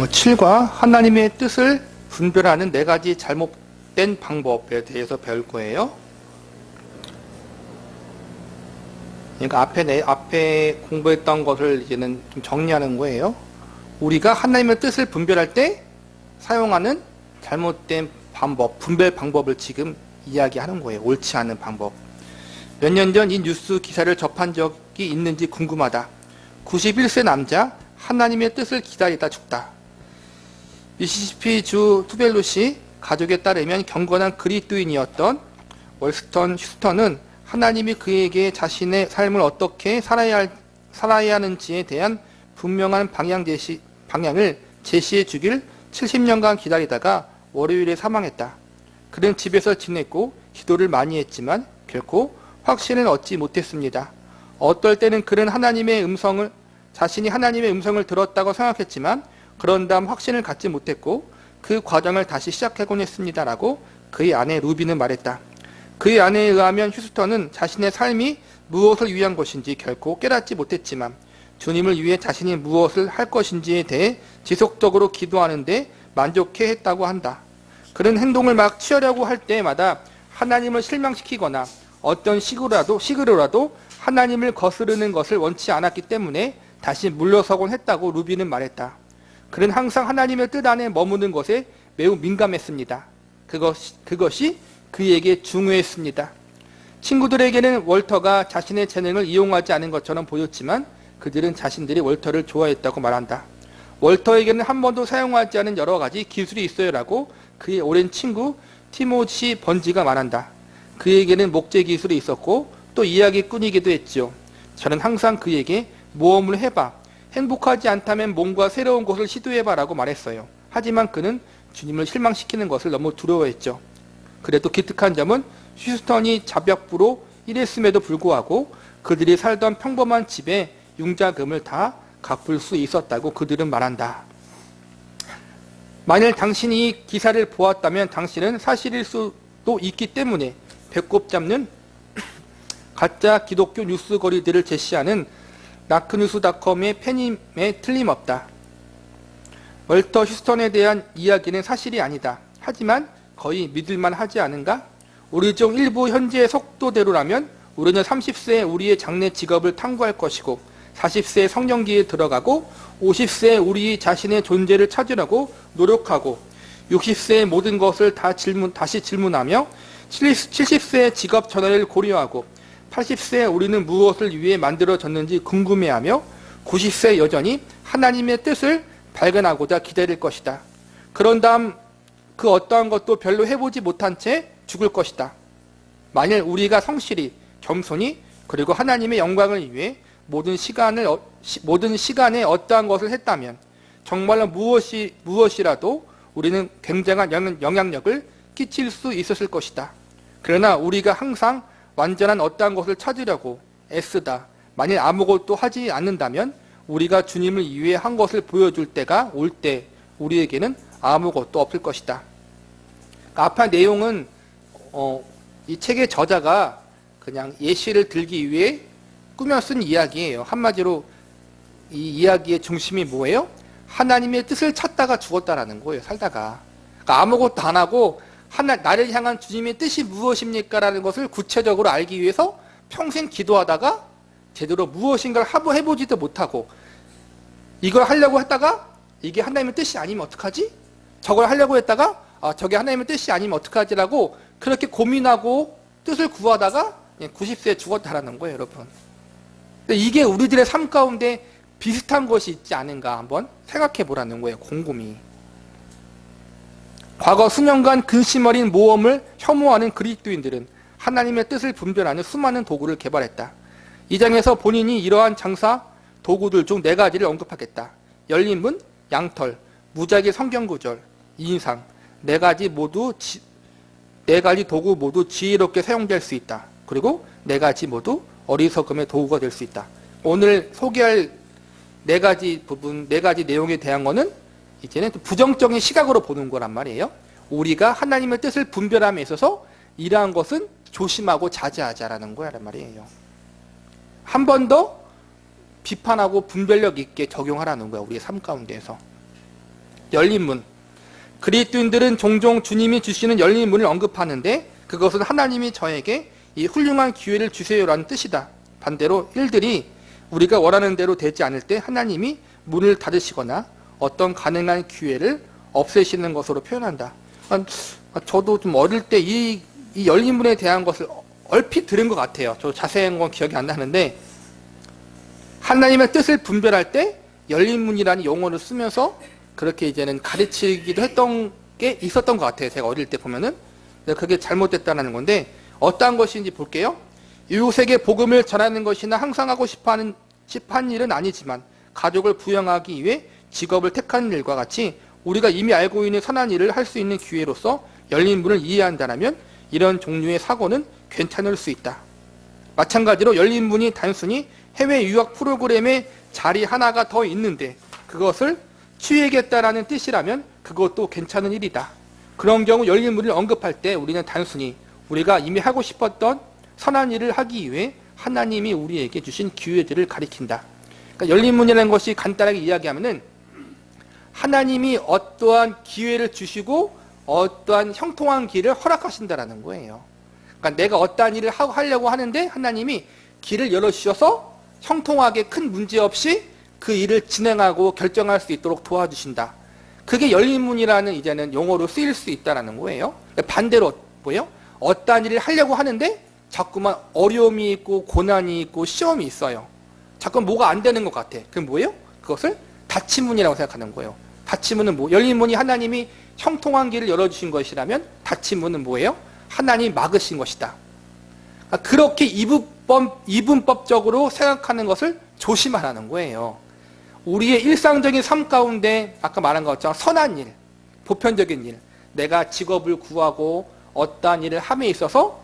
7과 하나님의 뜻을 분별하는 4가지 잘못된 방법에 대해서 배울 거예요. 그러니까 앞에 공부했던 것을 이제는 좀 정리하는 거예요. 우리가 하나님의 뜻을 분별할 때 사용하는 잘못된 방법, 분별 방법을 지금 이야기하는 거예요. 옳지 않은 방법. 몇 년 전 이 뉴스 기사를 접한 적이 있는지 궁금하다. 91세 남자, 하나님의 뜻을 기다리다 죽다. 미시시피 주 투벨루시 가족에 따르면 경건한 그리스도인이었던 월스턴 휴스턴은 하나님이 그에게 자신의 삶을 어떻게 살아야 하는지에 대한 분명한 방향을 제시해 주길 70년간 기다리다가 월요일에 사망했다. 그는 집에서 지냈고 기도를 많이 했지만 결코 확신을 얻지 못했습니다. 어떨 때는 그는 자신이 하나님의 음성을 들었다고 생각했지만 그런 다음 확신을 갖지 못했고 그 과정을 다시 시작하곤 했습니다. 라고 그의 아내 루비는 말했다. 그의 아내에 의하면 휴스턴은 자신의 삶이 무엇을 위한 것인지 결코 깨닫지 못했지만 주님을 위해 자신이 무엇을 할 것인지에 대해 지속적으로 기도하는데 만족해 했다고 한다. 그는 행동을 막 취하려고 할 때마다 하나님을 실망시키거나 어떤 식으로라도 하나님을 거스르는 것을 원치 않았기 때문에 다시 물러서곤 했다고 루비는 말했다. 그는 항상 하나님의 뜻 안에 머무는 것에 매우 민감했습니다. 그것이 그에게 중요했습니다. 친구들에게는 월터가 자신의 재능을 이용하지 않은 것처럼 보였지만 그들은 자신들이 월터를 좋아했다고 말한다. 월터에게는 한 번도 사용하지 않은 여러 가지 기술이 있어요라고 그의 오랜 친구 티모시 번지가 말한다. 그에게는 목재 기술이 있었고 또 이야기꾼이기도 했죠. 저는 항상 그에게 모험을 해봐. 행복하지 않다면 뭔가 새로운 것을 시도해봐라고 말했어요. 하지만 그는 주님을 실망시키는 것을 너무 두려워했죠. 그래도 기특한 점은 휴스턴이 자벽부로 일했음에도 불구하고 그들이 살던 평범한 집에 융자금을 다 갚을 수 있었다고 그들은 말한다. 만일 당신이 이 기사를 보았다면 당신은 사실일 수도 있기 때문에 배꼽 잡는 가짜 기독교 뉴스 거리들을 제시하는 라크뉴스닷컴의 팬임에 틀림없다. 월터 휴스턴에 대한 이야기는 사실이 아니다. 하지만 거의 믿을만 하지 않은가? 우리 중 일부 현재의 속도대로라면 우리는 30세에 우리의 장래 직업을 탐구할 것이고 40세에 성령기에 들어가고 50세에 우리 자신의 존재를 찾으려고 노력하고 60세에 모든 것을 다시 질문하며 70세에 직업 전환을 고려하고 80세에 우리는 무엇을 위해 만들어졌는지 궁금해하며 90세에 여전히 하나님의 뜻을 발견하고자 기다릴 것이다. 그런 다음 그 어떠한 것도 별로 해보지 못한 채 죽을 것이다. 만일 우리가 성실히, 겸손히, 그리고 하나님의 영광을 위해 모든 시간에 어떠한 것을 했다면 정말로 무엇이라도 우리는 굉장한 영향력을 끼칠 수 있었을 것이다. 그러나 우리가 항상 완전한 어떠한 것을 찾으려고 애쓰다 만일 아무것도 하지 않는다면 우리가 주님을 위해 한 것을 보여줄 때가 올 때 우리에게는 아무것도 없을 것이다. 앞의 내용은 이 책의 저자가 그냥 예시를 들기 위해 꾸며 쓴 이야기예요. 한마디로 이 이야기의 중심이 뭐예요? 하나님의 뜻을 찾다가 죽었다라는 거예요. 살다가. 그러니까 아무것도 안 하고 나를 향한 주님의 뜻이 무엇입니까? 라는 것을 구체적으로 알기 위해서 평생 기도하다가 제대로 무엇인가를 해보지도 못하고 이걸 하려고 했다가 이게 하나님의 뜻이 아니면 어떡하지? 저걸 하려고 했다가 저게 하나님의 뜻이 아니면 어떡하지라고 그렇게 고민하고 뜻을 구하다가 90세에 죽었다라는 거예요, 여러분. 이게 우리들의 삶 가운데 비슷한 것이 있지 않은가 한번 생각해 보라는 거예요, 곰곰이. 과거 수년간 근심 어린 모험을 혐오하는 그리스도인들은 하나님의 뜻을 분별하는 수많은 도구를 개발했다. 이 장에서 본인이 이러한 장사 도구들 중 4가지를 언급하겠다. 열린 문, 양털, 무작위 성경구절, 인상. 4가지 도구 모두 지혜롭게 사용될 수 있다. 그리고 4가지 모두 어리석음의 도구가 될 수 있다. 오늘 소개할 4가지 내용에 대한 거는 이제는 부정적인 시각으로 보는 거란 말이에요. 우리가 하나님의 뜻을 분별함에 있어서 이러한 것은 조심하고 자제하자라는 거란 말이에요. 한 번 더 비판하고 분별력 있게 적용하라는 거야, 우리의 삶 가운데에서. 열린 문. 그리스도인들은 종종 주님이 주시는 열린 문을 언급하는데 그것은 하나님이 저에게 이 훌륭한 기회를 주세요라는 뜻이다. 반대로 일들이 우리가 원하는 대로 되지 않을 때 하나님이 문을 닫으시거나 어떤 가능한 기회를 없애시는 것으로 표현한다. 저도 좀 어릴 때 이 열린 문에 대한 것을 얼핏 들은 것 같아요. 저 자세한 건 기억이 안 나는데 하나님의 뜻을 분별할 때 열린 문이라는 용어를 쓰면서 그렇게 이제는 가르치기도 했던 게 있었던 것 같아요. 제가 어릴 때 보면은. 그게 잘못됐다는 건데 어떠한 것인지 볼게요. 이웃에게 복음을 전하는 것이나 항상 하고 싶어하는 일은 아니지만 가족을 부양하기 위해 직업을 택하는 일과 같이 우리가 이미 알고 있는 선한 일을 할 수 있는 기회로서 열린 문을 이해한다면 이런 종류의 사고는 괜찮을 수 있다. 마찬가지로 열린 문이 단순히 해외 유학 프로그램에 자리 하나가 더 있는데 그것을 취하겠다라는 뜻이라면 그것도 괜찮은 일이다. 그런 경우 열린 문을 언급할 때 우리는 단순히 우리가 이미 하고 싶었던 선한 일을 하기 위해 하나님이 우리에게 주신 기회들을 가리킨다. 그러니까 열린 문이라는 것이 간단하게 이야기하면은 하나님이 어떠한 기회를 주시고 어떠한 형통한 길을 허락하신다라는 거예요. 그러니까 내가 어떠한 일을 하려고 하는데 하나님이 길을 열어주셔서 형통하게 큰 문제 없이 그 일을 진행하고 결정할 수 있도록 도와주신다. 그게 열린 문이라는 이제는 용어로 쓰일 수 있다는 거예요. 반대로 뭐예요? 어떠한 일을 하려고 하는데 자꾸만 어려움이 있고 고난이 있고 시험이 있어요. 자꾸 뭐가 안 되는 것 같아. 그럼 뭐예요? 그것을 닫힌 문이라고 생각하는 거예요. 닫힌 문은 뭐? 열린 문이 하나님이 형통한 길을 열어주신 것이라면 닫힌 문은 뭐예요? 하나님이 막으신 것이다. 그렇게 이분법적으로 생각하는 것을 조심하라는 거예요. 우리의 일상적인 삶 가운데 아까 말한 것처럼 선한 일, 보편적인 일, 내가 직업을 구하고 어떠한 일을 함에 있어서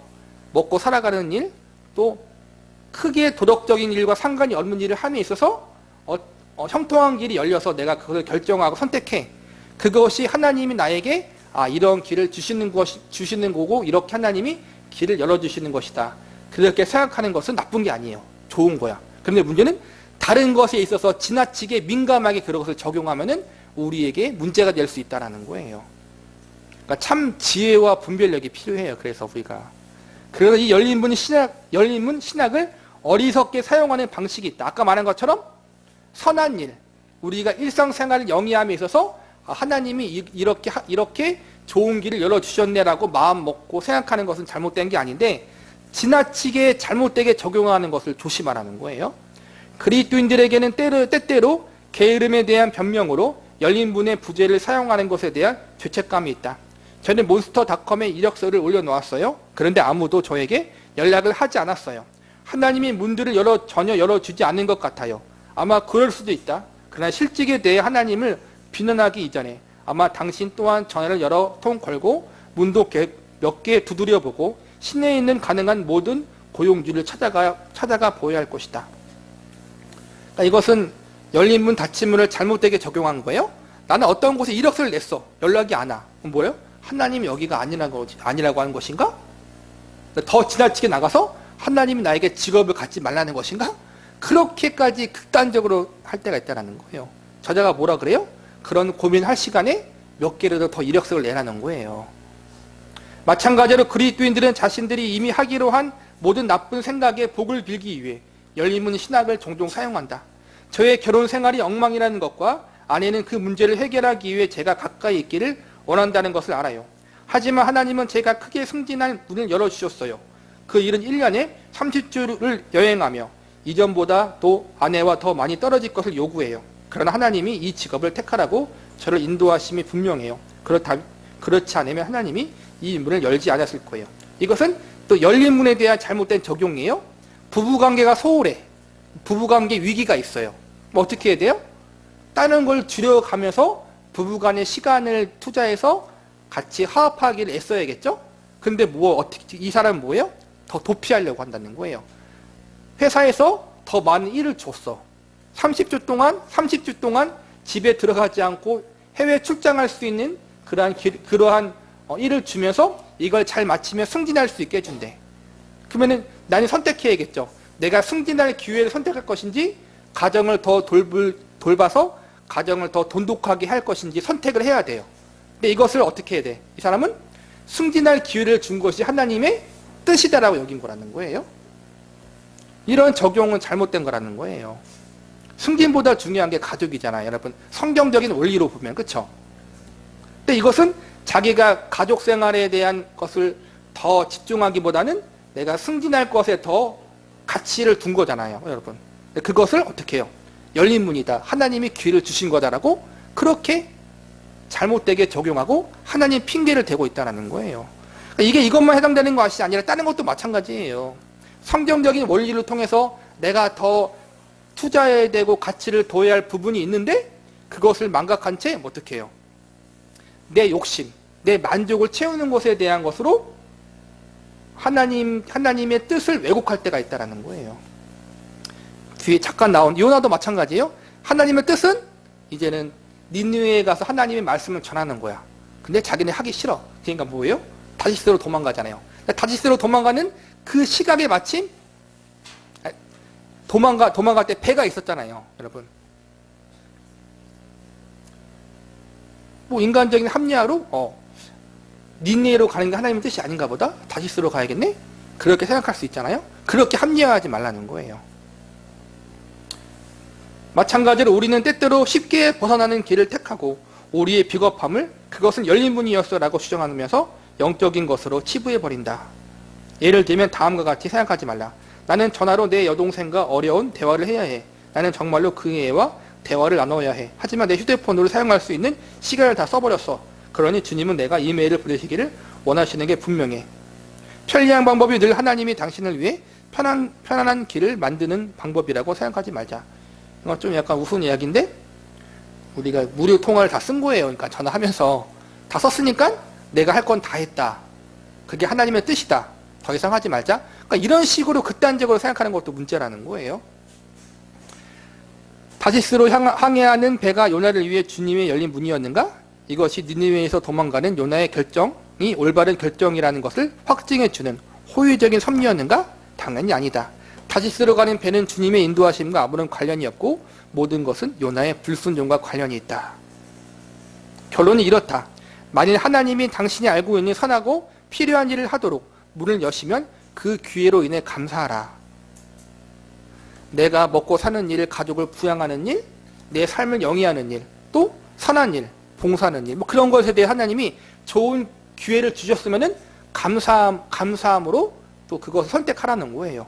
먹고 살아가는 일, 또 크게 도덕적인 일과 상관이 없는 일을 함에 있어서 형통한 길이 열려서 내가 그것을 결정하고 선택해. 그것이 하나님이 나에게 이런 길을 주시는 거고 이렇게 하나님이 길을 열어주시는 것이다. 그렇게 생각하는 것은 나쁜 게 아니에요. 좋은 거야. 그런데 문제는 다른 것에 있어서 지나치게 민감하게 그것을 적용하면은 우리에게 문제가 될 수 있다는 거예요. 그러니까 참 지혜와 분별력이 필요해요. 그래서 이 열린 문 신학을 어리석게 사용하는 방식이 있다. 아까 말한 것처럼 선한 일, 우리가 일상생활을 영위함에 있어서 하나님이 이렇게 좋은 길을 열어주셨네라고 마음 먹고 생각하는 것은 잘못된 게 아닌데 지나치게 잘못되게 적용하는 것을 조심하라는 거예요. 그리스도인들에게는 때때로 게으름에 대한 변명으로 열린 문의 부재를 사용하는 것에 대한 죄책감이 있다. 저는 몬스터닷컴에 이력서를 올려놓았어요. 그런데 아무도 저에게 연락을 하지 않았어요. 하나님이 문들을 전혀 열어주지 않는 것 같아요. 아마 그럴 수도 있다. 그러나 실직에 대해 하나님을 비난하기 이전에 아마 당신 또한 전화를 여러 통 걸고 문도 몇 개 두드려보고 시내에 있는 가능한 모든 고용주를 찾아가 보여야 할 것이다. 그러니까 이것은 열린 문 닫힌 문을 잘못되게 적용한 거예요. 나는 어떤 곳에 이력서를 냈어. 연락이 안 와. 그럼 뭐예요? 하나님이 여기가 아니라고 하는 것인가? 더 지나치게 나가서 하나님이 나에게 직업을 갖지 말라는 것인가? 그렇게까지 극단적으로 할 때가 있다는 거예요. 저자가 뭐라 그래요? 그런 고민할 시간에 몇 개라도 더 이력서를 내라는 거예요. 마찬가지로 그리스도인들은 자신들이 이미 하기로 한 모든 나쁜 생각에 복을 빌기 위해 열린 문 신학을 종종 사용한다. 저의 결혼 생활이 엉망이라는 것과 아내는 그 문제를 해결하기 위해 제가 가까이 있기를 원한다는 것을 알아요. 하지만 하나님은 제가 크게 승진할 문을 열어주셨어요. 그 일은 1년에 30주를 여행하며 이전보다 또 아내와 더 많이 떨어질 것을 요구해요. 그러나 하나님이 이 직업을 택하라고 저를 인도하심이 분명해요. 그렇지 않으면 하나님이 이 문을 열지 않았을 거예요. 이것은 또 열린 문에 대한 잘못된 적용이에요. 부부관계가 소홀해. 부부관계 위기가 있어요. 어떻게 해야 돼요? 다른 걸 줄여가면서 부부간의 시간을 투자해서 같이 화합하기를 애써야겠죠? 근데 이 사람은 뭐예요? 더 도피하려고 한다는 거예요. 회사에서 더 많은 일을 줬어. 30주 동안 집에 들어가지 않고 해외 출장할 수 있는 그러한 일을 주면서 이걸 잘 마치면 승진할 수 있게 해준대. 그러면은 나는 선택해야겠죠. 내가 승진할 기회를 선택할 것인지 가정을 더 돌봐서 가정을 더 돈독하게 할 것인지 선택을 해야 돼요. 근데 이것을 어떻게 해야 돼? 이 사람은 승진할 기회를 준 것이 하나님의 뜻이다라고 여긴 거라는 거예요. 이런 적용은 잘못된 거라는 거예요. 승진보다 중요한 게 가족이잖아요. 여러분, 성경적인 원리로 보면, 그쵸? 근데 이것은 자기가 가족 생활에 대한 것을 더 집중하기보다는 내가 승진할 것에 더 가치를 둔 거잖아요, 여러분. 그것을 어떻게 해요? 열린 문이다. 하나님이 기회를 주신 거다라고 그렇게 잘못되게 적용하고 하나님 핑계를 대고 있다는 거예요. 이게 이것만 해당되는 것이 아니라 다른 것도 마찬가지예요. 성경적인 원리를 통해서 내가 더 투자해야 되고 가치를 더해야 할 부분이 있는데 그것을 망각한 채 어떻게 해요? 내 욕심, 내 만족을 채우는 것에 대한 것으로 하나님의 뜻을 왜곡할 때가 있다는 거예요. 뒤에 잠깐 나온 요나도 마찬가지예요. 하나님의 뜻은 이제는 니느웨에 가서 하나님의 말씀을 전하는 거야. 근데 자기네 하기 싫어. 그러니까 뭐예요? 다시스로 도망가잖아요. 다시스로 도망가는 그 시각에 마침 도망갈 때 배가 있었잖아요, 여러분. 뭐 인간적인 합리화로 니느웨로 가는 게 하나님의 뜻이 아닌가 보다. 다시스로 가야겠네. 그렇게 생각할 수 있잖아요. 그렇게 합리화하지 말라는 거예요. 마찬가지로 우리는 때때로 쉽게 벗어나는 길을 택하고 우리의 비겁함을 그것은 열린 문이었어 라고 주장하면서 영적인 것으로 치부해버린다. 예를 들면 다음과 같이 생각하지 말라. 나는 전화로 내 여동생과 어려운 대화를 해야 해. 나는 정말로 그 애와 대화를 나눠야 해. 하지만 내 휴대폰으로 사용할 수 있는 시간을 다 써버렸어. 그러니 주님은 내가 이메일을 보내시기를 원하시는 게 분명해. 편리한 방법이 늘 하나님이 당신을 위해 편안한 길을 만드는 방법이라고 생각하지 말자. 이건 좀 약간 우스운 이야기인데 우리가 무료 통화를 다 쓴 거예요. 그러니까 전화하면서 다 썼으니까 내가 할 건 다 했다. 그게 하나님의 뜻이다. 더 이상 하지 말자. 그러니까 이런 식으로 극단적으로 생각하는 것도 문제라는 거예요. 다시스로 항해하는 배가 요나를 위해 주님의 열린 문이었는가? 이것이 니느웨에서 도망가는 요나의 결정이 올바른 결정이라는 것을 확증해주는 호의적인 섭리였는가? 당연히 아니다. 다시스로 가는 배는 주님의 인도하심과 아무런 관련이 없고 모든 것은 요나의 불순종과 관련이 있다. 결론은 이렇다. 만일 하나님이 당신이 알고 있는 선하고 필요한 일을 하도록 문을 여시면 그 기회로 인해 감사하라. 내가 먹고 사는 일, 가족을 부양하는 일, 내 삶을 영위하는 일, 또 선한 일, 봉사하는 일, 뭐 그런 것에 대해 하나님이 좋은 기회를 주셨으면은 감사함으로 또 그것을 선택하라는 거예요.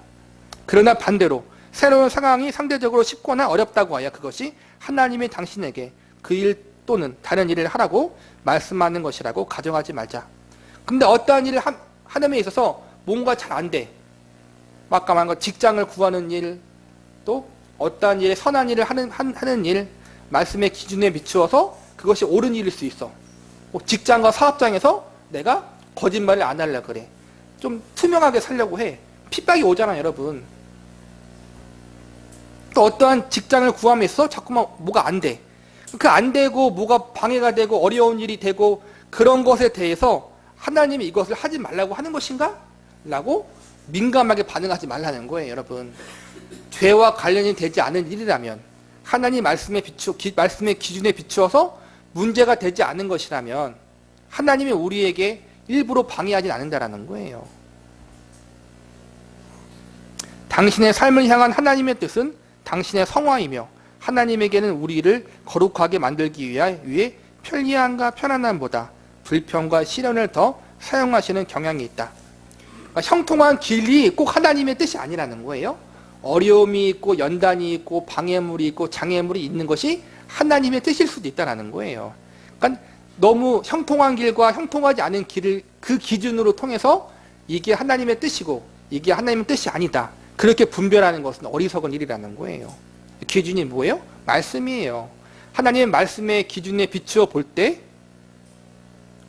그러나 반대로 새로운 상황이 상대적으로 쉽거나 어렵다고 하여 그것이 하나님이 당신에게 그 일 또는 다른 일을 하라고 말씀하는 것이라고 가정하지 말자. 근데 어떠한 일을 하는 데 있어서 뭔가 잘 안 돼. 아까 말한 것 직장을 구하는 일, 또 어떠한 일에 선한 일을 하는 일, 말씀의 기준에 비추어서 그것이 옳은 일일 수 있어. 뭐 직장과 사업장에서 내가 거짓말을 안 하려고 그래. 좀 투명하게 살려고 해. 핍박이 오잖아요, 여러분. 또 어떠한 직장을 구함에서 자꾸만 뭐가 안 돼. 그 안 되고 뭐가 방해가 되고 어려운 일이 되고 그런 것에 대해서 하나님이 이것을 하지 말라고 하는 것인가? 라고 민감하게 반응하지 말라는 거예요, 여러분. 죄와 관련이 되지 않은 일이라면 하나님 말씀의 기준에 비추어서 문제가 되지 않은 것이라면 하나님이 우리에게 일부러 방해하지 않는다라는 거예요. 당신의 삶을 향한 하나님의 뜻은 당신의 성화이며 하나님에게는 우리를 거룩하게 만들기 위해 편리함과 편안함보다 불평과 시련을 더 사용하시는 경향이 있다. 그러니까 형통한 길이 꼭 하나님의 뜻이 아니라는 거예요. 어려움이 있고 연단이 있고 방해물이 있고 장애물이 있는 것이 하나님의 뜻일 수도 있다는 거예요. 그러니까 너무 형통한 길과 형통하지 않은 길을 그 기준으로 통해서 이게 하나님의 뜻이고 이게 하나님의 뜻이 아니다. 그렇게 분별하는 것은 어리석은 일이라는 거예요. 기준이 뭐예요? 말씀이에요. 하나님의 말씀의 기준에 비추어 볼 때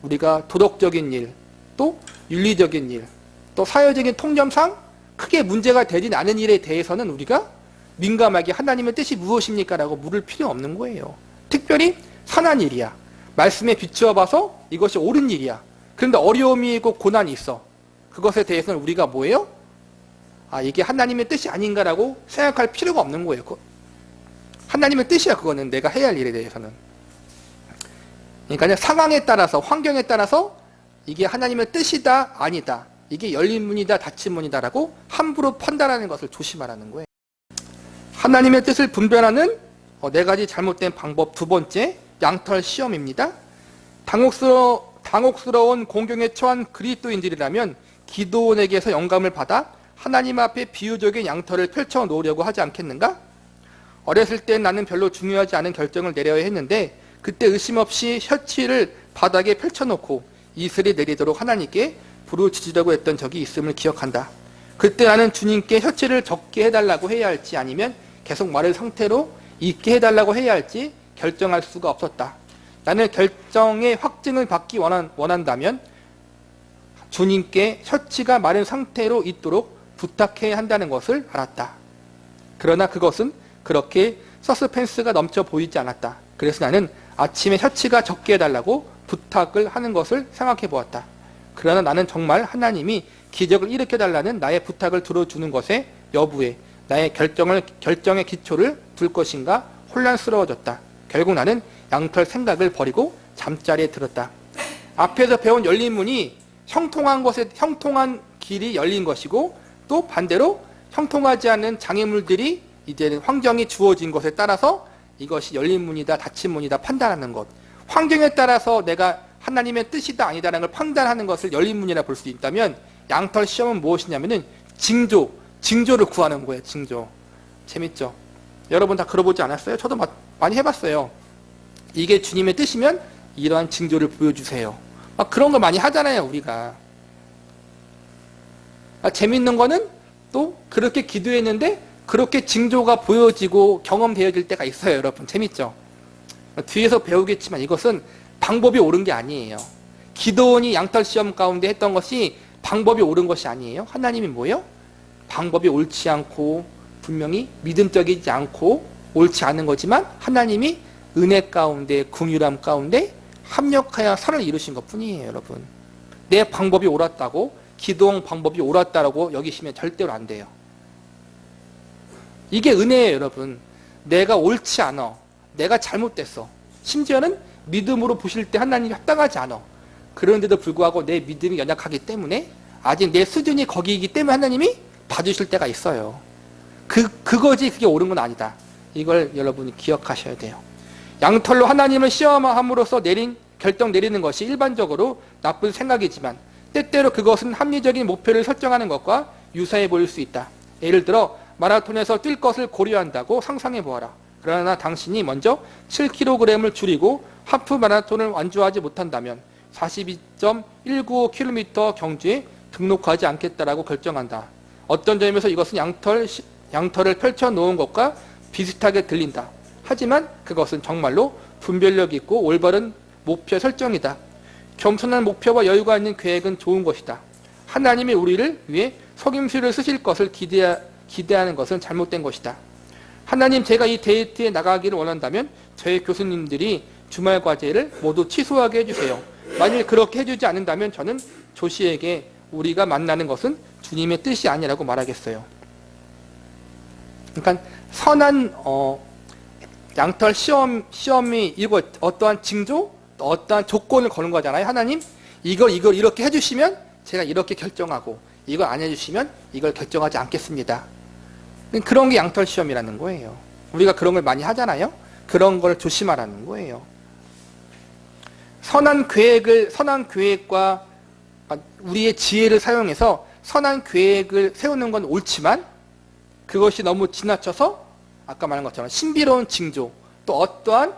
우리가 도덕적인 일, 또 윤리적인 일, 또 사회적인 통념상 크게 문제가 되진 않은 일에 대해서는 우리가 민감하게 하나님의 뜻이 무엇입니까? 라고 물을 필요 없는 거예요. 특별히 선한 일이야. 말씀에 비추어 봐서 이것이 옳은 일이야. 그런데 어려움이 있고 고난이 있어. 그것에 대해서는 우리가 뭐예요? 이게 하나님의 뜻이 아닌가라고 생각할 필요가 없는 거예요. 하나님의 뜻이야. 그거는 내가 해야 할 일에 대해서는. 그러니까 상황에 따라서, 환경에 따라서 이게 하나님의 뜻이다 아니다, 이게 열린 문이다 닫힌 문이다라고 함부로 판단하는 것을 조심하라는 거예요. 하나님의 뜻을 분별하는 네 가지 잘못된 방법. 두 번째, 양털 시험입니다. 당혹스러운 공경에 처한 그리스도인들이라면 기도원에게서 영감을 받아 하나님 앞에 비유적인 양털을 펼쳐 놓으려고 하지 않겠는가? 어렸을 땐 나는 별로 중요하지 않은 결정을 내려야 했는데 그때 의심 없이 셔츠를 바닥에 펼쳐놓고 이슬이 내리도록 하나님께 부르짖으려고 했던 적이 있음을 기억한다. 그때 나는 주님께 셔츠를 적게 해달라고 해야 할지 아니면 계속 마른 상태로 있게 해달라고 해야 할지 결정할 수가 없었다. 나는 결정의 확증을 받기 원한다면 주님께 셔츠가 마른 상태로 있도록 부탁해야 한다는 것을 알았다. 그러나 그것은 그렇게 서스펜스가 넘쳐 보이지 않았다. 그래서 나는 아침에 셔츠가 적게 해달라고 부탁을 하는 것을 생각해 보았다. 그러나 나는 정말 하나님이 기적을 일으켜달라는 나의 부탁을 들어주는 것의 여부에 나의 결정의 기초를 둘 것인가 혼란스러워졌다. 결국 나는 양털 생각을 버리고 잠자리에 들었다. 앞에서 배운 열린 문이 형통한 길이 열린 것이고, 또 반대로 형통하지 않은 장애물들이 이제는 환경이 주어진 것에 따라서 이것이 열린 문이다 닫힌 문이다 판단하는 것. 환경에 따라서 내가 하나님의 뜻이다 아니다라는 걸 판단하는 것을 열린 문이라 볼 수 있다면, 양털 시험은 무엇이냐면은 징조를 구하는 거예요. 징조. 재밌죠? 여러분 다 그러보지 않았어요? 저도 많이 해봤어요. 이게 주님의 뜻이면 이러한 징조를 보여주세요. 막 그런 거 많이 하잖아요, 우리가. 재밌는 거는 또 그렇게 기도했는데 그렇게 징조가 보여지고 경험되어질 때가 있어요. 여러분 재밌죠? 뒤에서 배우겠지만 이것은 방법이 옳은 게 아니에요. 기도원이 양털 시험 가운데 했던 것이 방법이 옳은 것이 아니에요. 하나님이 뭐예요? 방법이 옳지 않고 분명히 믿음적이지 않고 옳지 않은 거지만 하나님이 은혜 가운데 긍휼함 가운데 합력하여 선을 이루신 것뿐이에요. 여러분, 내 방법이 옳았다고, 기도원 방법이 옳았다라고 여기시면 절대로 안 돼요. 이게 은혜예요. 여러분, 내가 옳지 않아, 내가 잘못됐어, 심지어는 믿음으로 보실 때 하나님이 합당하지 않아. 그런데도 불구하고 내 믿음이 연약하기 때문에, 아직 내 수준이 거기이기 때문에 하나님이 봐주실 때가 있어요. 그거지 그게 옳은 건 아니다. 이걸 여러분이 기억하셔야 돼요. 양털로 하나님을 시험함으로써 결정 내리는 것이 일반적으로 나쁜 생각이지만 때때로 그것은 합리적인 목표를 설정하는 것과 유사해 보일 수 있다. 예를 들어 마라톤에서 뛸 것을 고려한다고 상상해 보아라. 그러나 당신이 먼저 7kg을 줄이고 하프 마라톤을 완주하지 못한다면 42.195km 경주에 등록하지 않겠다라고 결정한다. 어떤 점에서 이것은 양털을 펼쳐 놓은 것과 비슷하게 들린다. 하지만 그것은 정말로 분별력 있고 올바른 목표 설정이다. 겸손한 목표와 여유가 있는 계획은 좋은 것이다. 하나님이 우리를 위해 속임수를 쓰실 것을 기대하는 것은 잘못된 것이다. 하나님, 제가 이 데이트에 나가기를 원한다면 저희 교수님들이 주말 과제를 모두 취소하게 해주세요. 만일 그렇게 해주지 않는다면 저는 조씨에게 우리가 만나는 것은 주님의 뜻이 아니라고 말하겠어요. 그러니까 선한 양털 시험이 이거 어떠한 징조, 어떠한 조건을 거는 거잖아요. 하나님, 이걸 이렇게 해주시면 제가 이렇게 결정하고, 이걸 안 해주시면 이걸 결정하지 않겠습니다. 그런 게 양털 시험이라는 거예요. 우리가 그런 걸 많이 하잖아요. 그런 걸 조심하라는 거예요. 선한 계획과 우리의 지혜를 사용해서 선한 계획을 세우는 건 옳지만 그것이 너무 지나쳐서 아까 말한 것처럼 신비로운 징조, 또 어떠한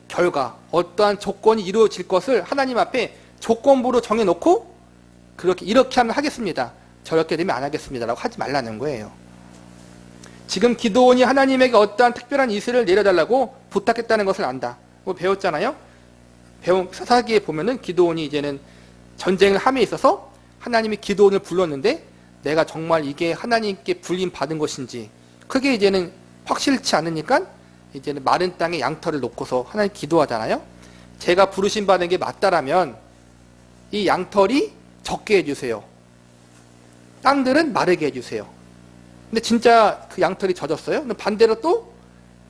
결과, 어떠한 조건이 이루어질 것을 하나님 앞에 조건부로 정해놓고 이렇게 하면 하겠습니다, 저렇게 되면 안 하겠습니다 라고 하지 말라는 거예요. 지금 기도원이 하나님에게 어떠한 특별한 이슬을 내려달라고 부탁했다는 것을 안다. 배웠잖아요. 사사기에 보면은 기도원이 이제는 전쟁을 함에 있어서 하나님이 기도원을 불렀는데 내가 정말 이게 하나님께 불림 받은 것인지 그게 이제는 확실치 않으니까 이제는 마른 땅에 양털을 놓고서 하나님 기도하잖아요. 제가 부르심 받은 게 맞다라면 이 양털이 적게 해주세요. 땅들은 마르게 해주세요. 근데 진짜 그 양털이 젖었어요. 근데 반대로 또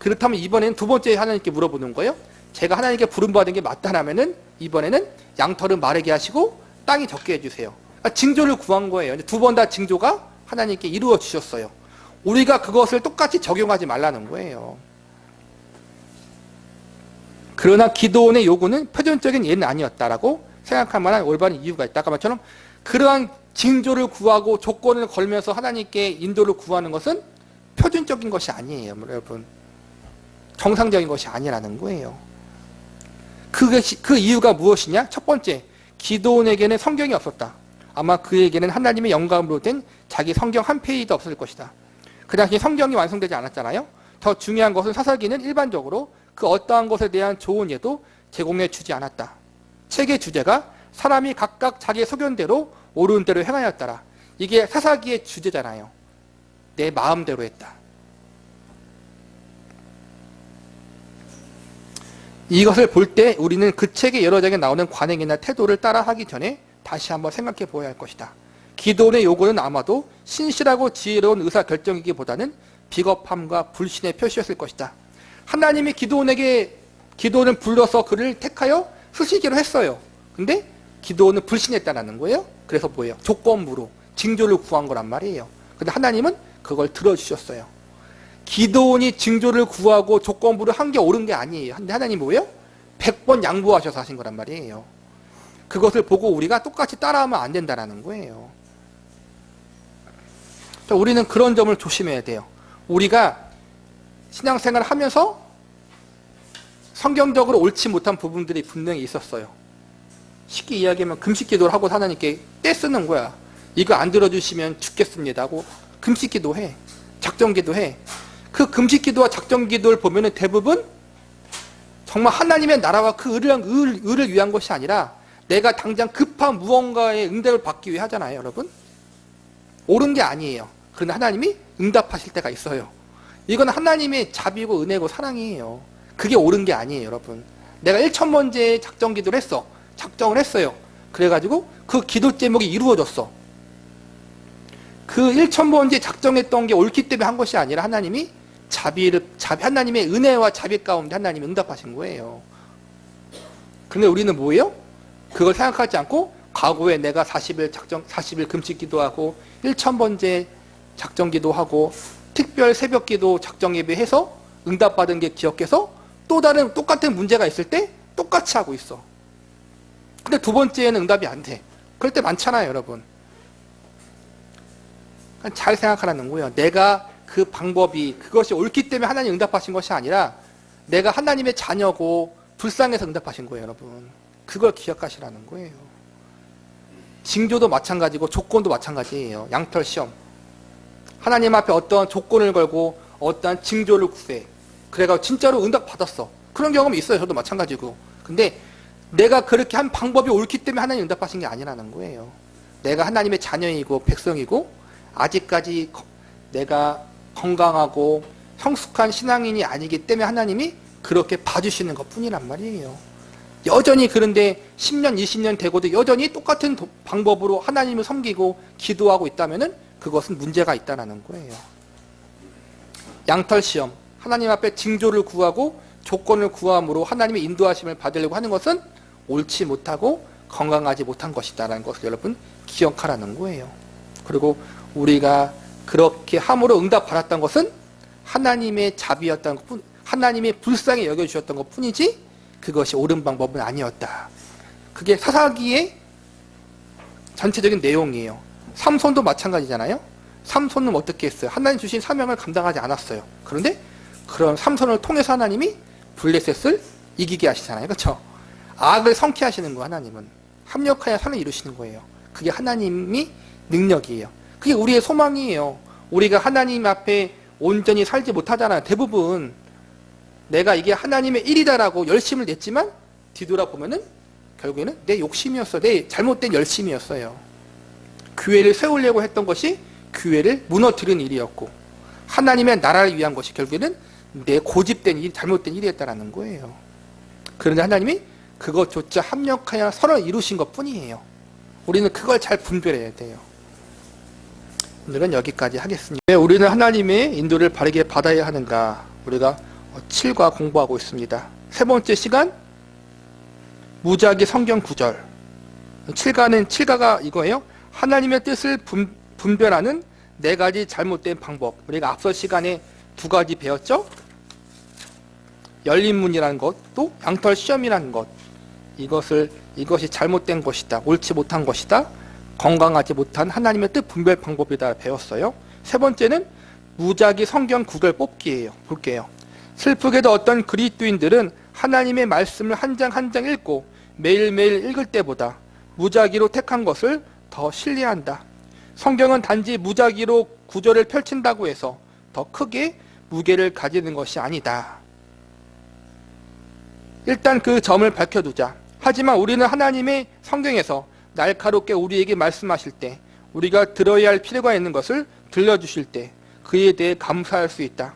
그렇다면 이번에는 두 번째 하나님께 물어보는 거예요. 제가 하나님께 부름받은 게 맞다라면은 이번에는 양털을 마르게 하시고 땅이 적게 해주세요. 그러니까 징조를 구한 거예요. 두 번 다 징조가 하나님께 이루어 주셨어요. 우리가 그것을 똑같이 적용하지 말라는 거예요. 그러나 기도원의 요구는 표준적인 예는 아니었다라고 생각할 만한 올바른 이유가 있다. 아까 말처럼 그러한 징조를 구하고 조건을 걸면서 하나님께 인도를 구하는 것은 표준적인 것이 아니에요, 여러분. 정상적인 것이 아니라는 거예요. 그 이유가 무엇이냐? 첫 번째, 기도원에게는 성경이 없었다. 아마 그에게는 하나님의 영감으로 된 자기 성경 한 페이지도 없을 것이다. 그 당시 성경이 완성되지 않았잖아요. 더 중요한 것은 사사기는 일반적으로 그 어떠한 것에 대한 좋은 예도 제공해 주지 않았다. 책의 주제가 사람이 각각 자기의 소견대로 옳은 대로 행하였더라. 이게 사사기의 주제잖아요. 내 마음대로 했다. 이것을 볼 때 우리는 그 책의 여러 장에 나오는 관행이나 태도를 따라하기 전에 다시 한번 생각해 보아야 할 것이다. 기도원의 요구는 아마도 신실하고 지혜로운 의사결정이기보다는 비겁함과 불신의 표시였을 것이다. 하나님이 기도원을 불러서 그를 택하여 쓰시기로 했어요. 근데 기도원은 불신했다는 거예요. 그래서 뭐예요? 조건부로 징조를 구한 거란 말이에요. 근데 하나님은 그걸 들어주셨어요. 기도원이 징조를 구하고 조건부를 한 게 옳은 게 아니에요. 근데 하나님 뭐예요? 100번 양보하셔서 하신 거란 말이에요. 그것을 보고 우리가 똑같이 따라하면 안 된다는 거예요. 우리는 그런 점을 조심해야 돼요. 우리가 신앙생활을 하면서 성경적으로 옳지 못한 부분들이 분명히 있었어요. 쉽게 이야기하면 금식기도를 하고 하나님께 떼쓰는 거야. 이거 안 들어주시면 죽겠습니다 하고 금식기도 해. 작정기도 해. 그 금식기도와 작정기도를 보면은 대부분 정말 하나님의 나라와 그 의를 위한 것이 아니라 내가 당장 급한 무언가의 응답을 받기 위해 하잖아요, 여러분. 옳은 게 아니에요. 그런데 하나님이 응답하실 때가 있어요. 이건 하나님의 자비고 은혜고 사랑이에요. 그게 옳은 게 아니에요, 여러분. 내가 1,000번째 작정기도를 했어. 작정을 했어요. 그래가지고 그 기도 제목이 이루어졌어. 그 1,000번째 작정했던 게 옳기 때문에 한 것이 아니라 하나님이 하나님의 은혜와 자비 가운데 하나님이 응답하신 거예요. 그런데 우리는 뭐예요? 그걸 생각하지 않고 과거에 내가 40일 금식 기도하고 1,000번째 작정 기도하고 특별 새벽 기도 작정 예배해서 응답받은 게 기억해서 또 다른 똑같은 문제가 있을 때 똑같이 하고 있어. 근데 두 번째에는 응답이 안 돼. 그럴 때 많잖아요, 여러분. 잘 생각하라는 거예요. 내가 그 방법이 그것이 옳기 때문에 하나님 응답하신 것이 아니라 내가 하나님의 자녀고 불쌍해서 응답하신 거예요, 여러분. 그걸 기억하시라는 거예요. 징조도 마찬가지고 조건도 마찬가지예요. 양털 시험. 하나님 앞에 어떤 조건을 걸고 어떠한 징조를 구해. 그래가 진짜로 응답 받았어. 그런 경험이 있어요. 저도 마찬가지고. 근데 내가 그렇게 한 방법이 옳기 때문에 하나님 응답하신 게 아니라는 거예요. 내가 하나님의 자녀이고 백성이고 아직까지 내가 건강하고 성숙한 신앙인이 아니기 때문에 하나님이 그렇게 봐주시는 것 뿐이란 말이에요. 여전히 그런데 10년, 20년 되고도 여전히 똑같은 방법으로 하나님을 섬기고 기도하고 있다면 그것은 문제가 있다는 거예요. 양털 시험, 하나님 앞에 징조를 구하고 조건을 구함으로 하나님의 인도하심을 받으려고 하는 것은 옳지 못하고 건강하지 못한 것이다라는 것을 여러분 기억하라는 거예요. 그리고 우리가 그렇게 함으로 응답받았던 것은 하나님의 자비였던 것뿐, 하나님의 불쌍히 여겨주셨던 것 뿐이지 그것이 옳은 방법은 아니었다. 그게 사사기의 전체적인 내용이에요. 삼손도 마찬가지잖아요. 삼손은 어떻게 했어요? 하나님 주신 사명을 감당하지 않았어요. 그런데 그런 삼손을 통해서 하나님이 블레셋을 이기게 하시잖아요. 그렇죠? 악을 성취하시는 거예요. 하나님은 합력하여 선을 이루시는 거예요. 그게 하나님이 능력이에요. 그게 우리의 소망이에요. 우리가 하나님 앞에 온전히 살지 못하잖아요. 대부분 내가 이게 하나님의 일이다라고 열심을 냈지만 뒤돌아보면은 결국에는 내 욕심이었어. 내 잘못된 열심이었어요. 교회를 세우려고 했던 것이 교회를 무너뜨린 일이었고 하나님의 나라를 위한 것이 결국에는 내 고집된 일, 잘못된 일이었다는 거예요. 그런데 하나님이 그것조차 합력하여 선을 이루신 것 뿐이에요. 우리는 그걸 잘 분별해야 돼요. 오늘은 여기까지 하겠습니다. 왜 우리는 하나님의 인도를 바르게 받아야 하는가? 우리가 7과 공부하고 있습니다. 세 번째 시간, 무작위 성경 구절. 7가가 이거예요. 하나님의 뜻을 분별하는 4가지 잘못된 방법. 우리가 앞서 시간에 2가지 배웠죠? 열린 문이라는 것, 또 양털 시험이라는 것. 이것이 잘못된 것이다. 옳지 못한 것이다. 건강하지 못한 하나님의 뜻 분별 방법이다 배웠어요. 세 번째는 무작위 성경 구절 뽑기예요. 볼게요. 슬프게도 어떤 그리스도인들은 하나님의 말씀을 한 장 한 장 읽고 매일매일 읽을 때보다 무작위로 택한 것을 더 신뢰한다. 성경은 단지 무작위로 구절을 펼친다고 해서 더 크게 무게를 가지는 것이 아니다. 일단 그 점을 밝혀두자. 하지만 우리는 하나님의 성경에서 날카롭게 우리에게 말씀하실 때, 우리가 들어야 할 필요가 있는 것을 들려주실 때 그에 대해 감사할 수 있다.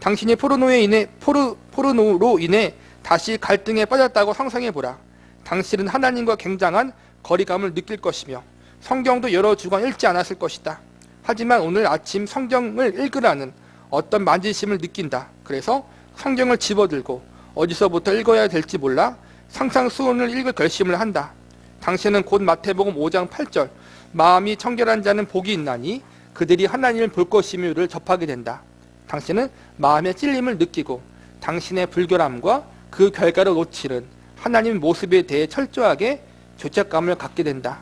당신이 포르노로 인해 다시 갈등에 빠졌다고 상상해보라. 당신은 하나님과 굉장한 거리감을 느낄 것이며 성경도 여러 주간 읽지 않았을 것이다. 하지만 오늘 아침 성경을 읽으라는 어떤 만지심을 느낀다. 그래서 성경을 집어들고 어디서부터 읽어야 될지 몰라 상상수훈을 읽을 결심을 한다. 당신은 곧 마태복음 5장 8절 마음이 청결한 자는 복이 있나니 그들이 하나님을 볼 것이며를 접하게 된다. 당신은 마음의 찔림을 느끼고 당신의 불결함과 그 결과로 놓치는 하나님의 모습에 대해 철저하게 죄책감을 갖게 된다.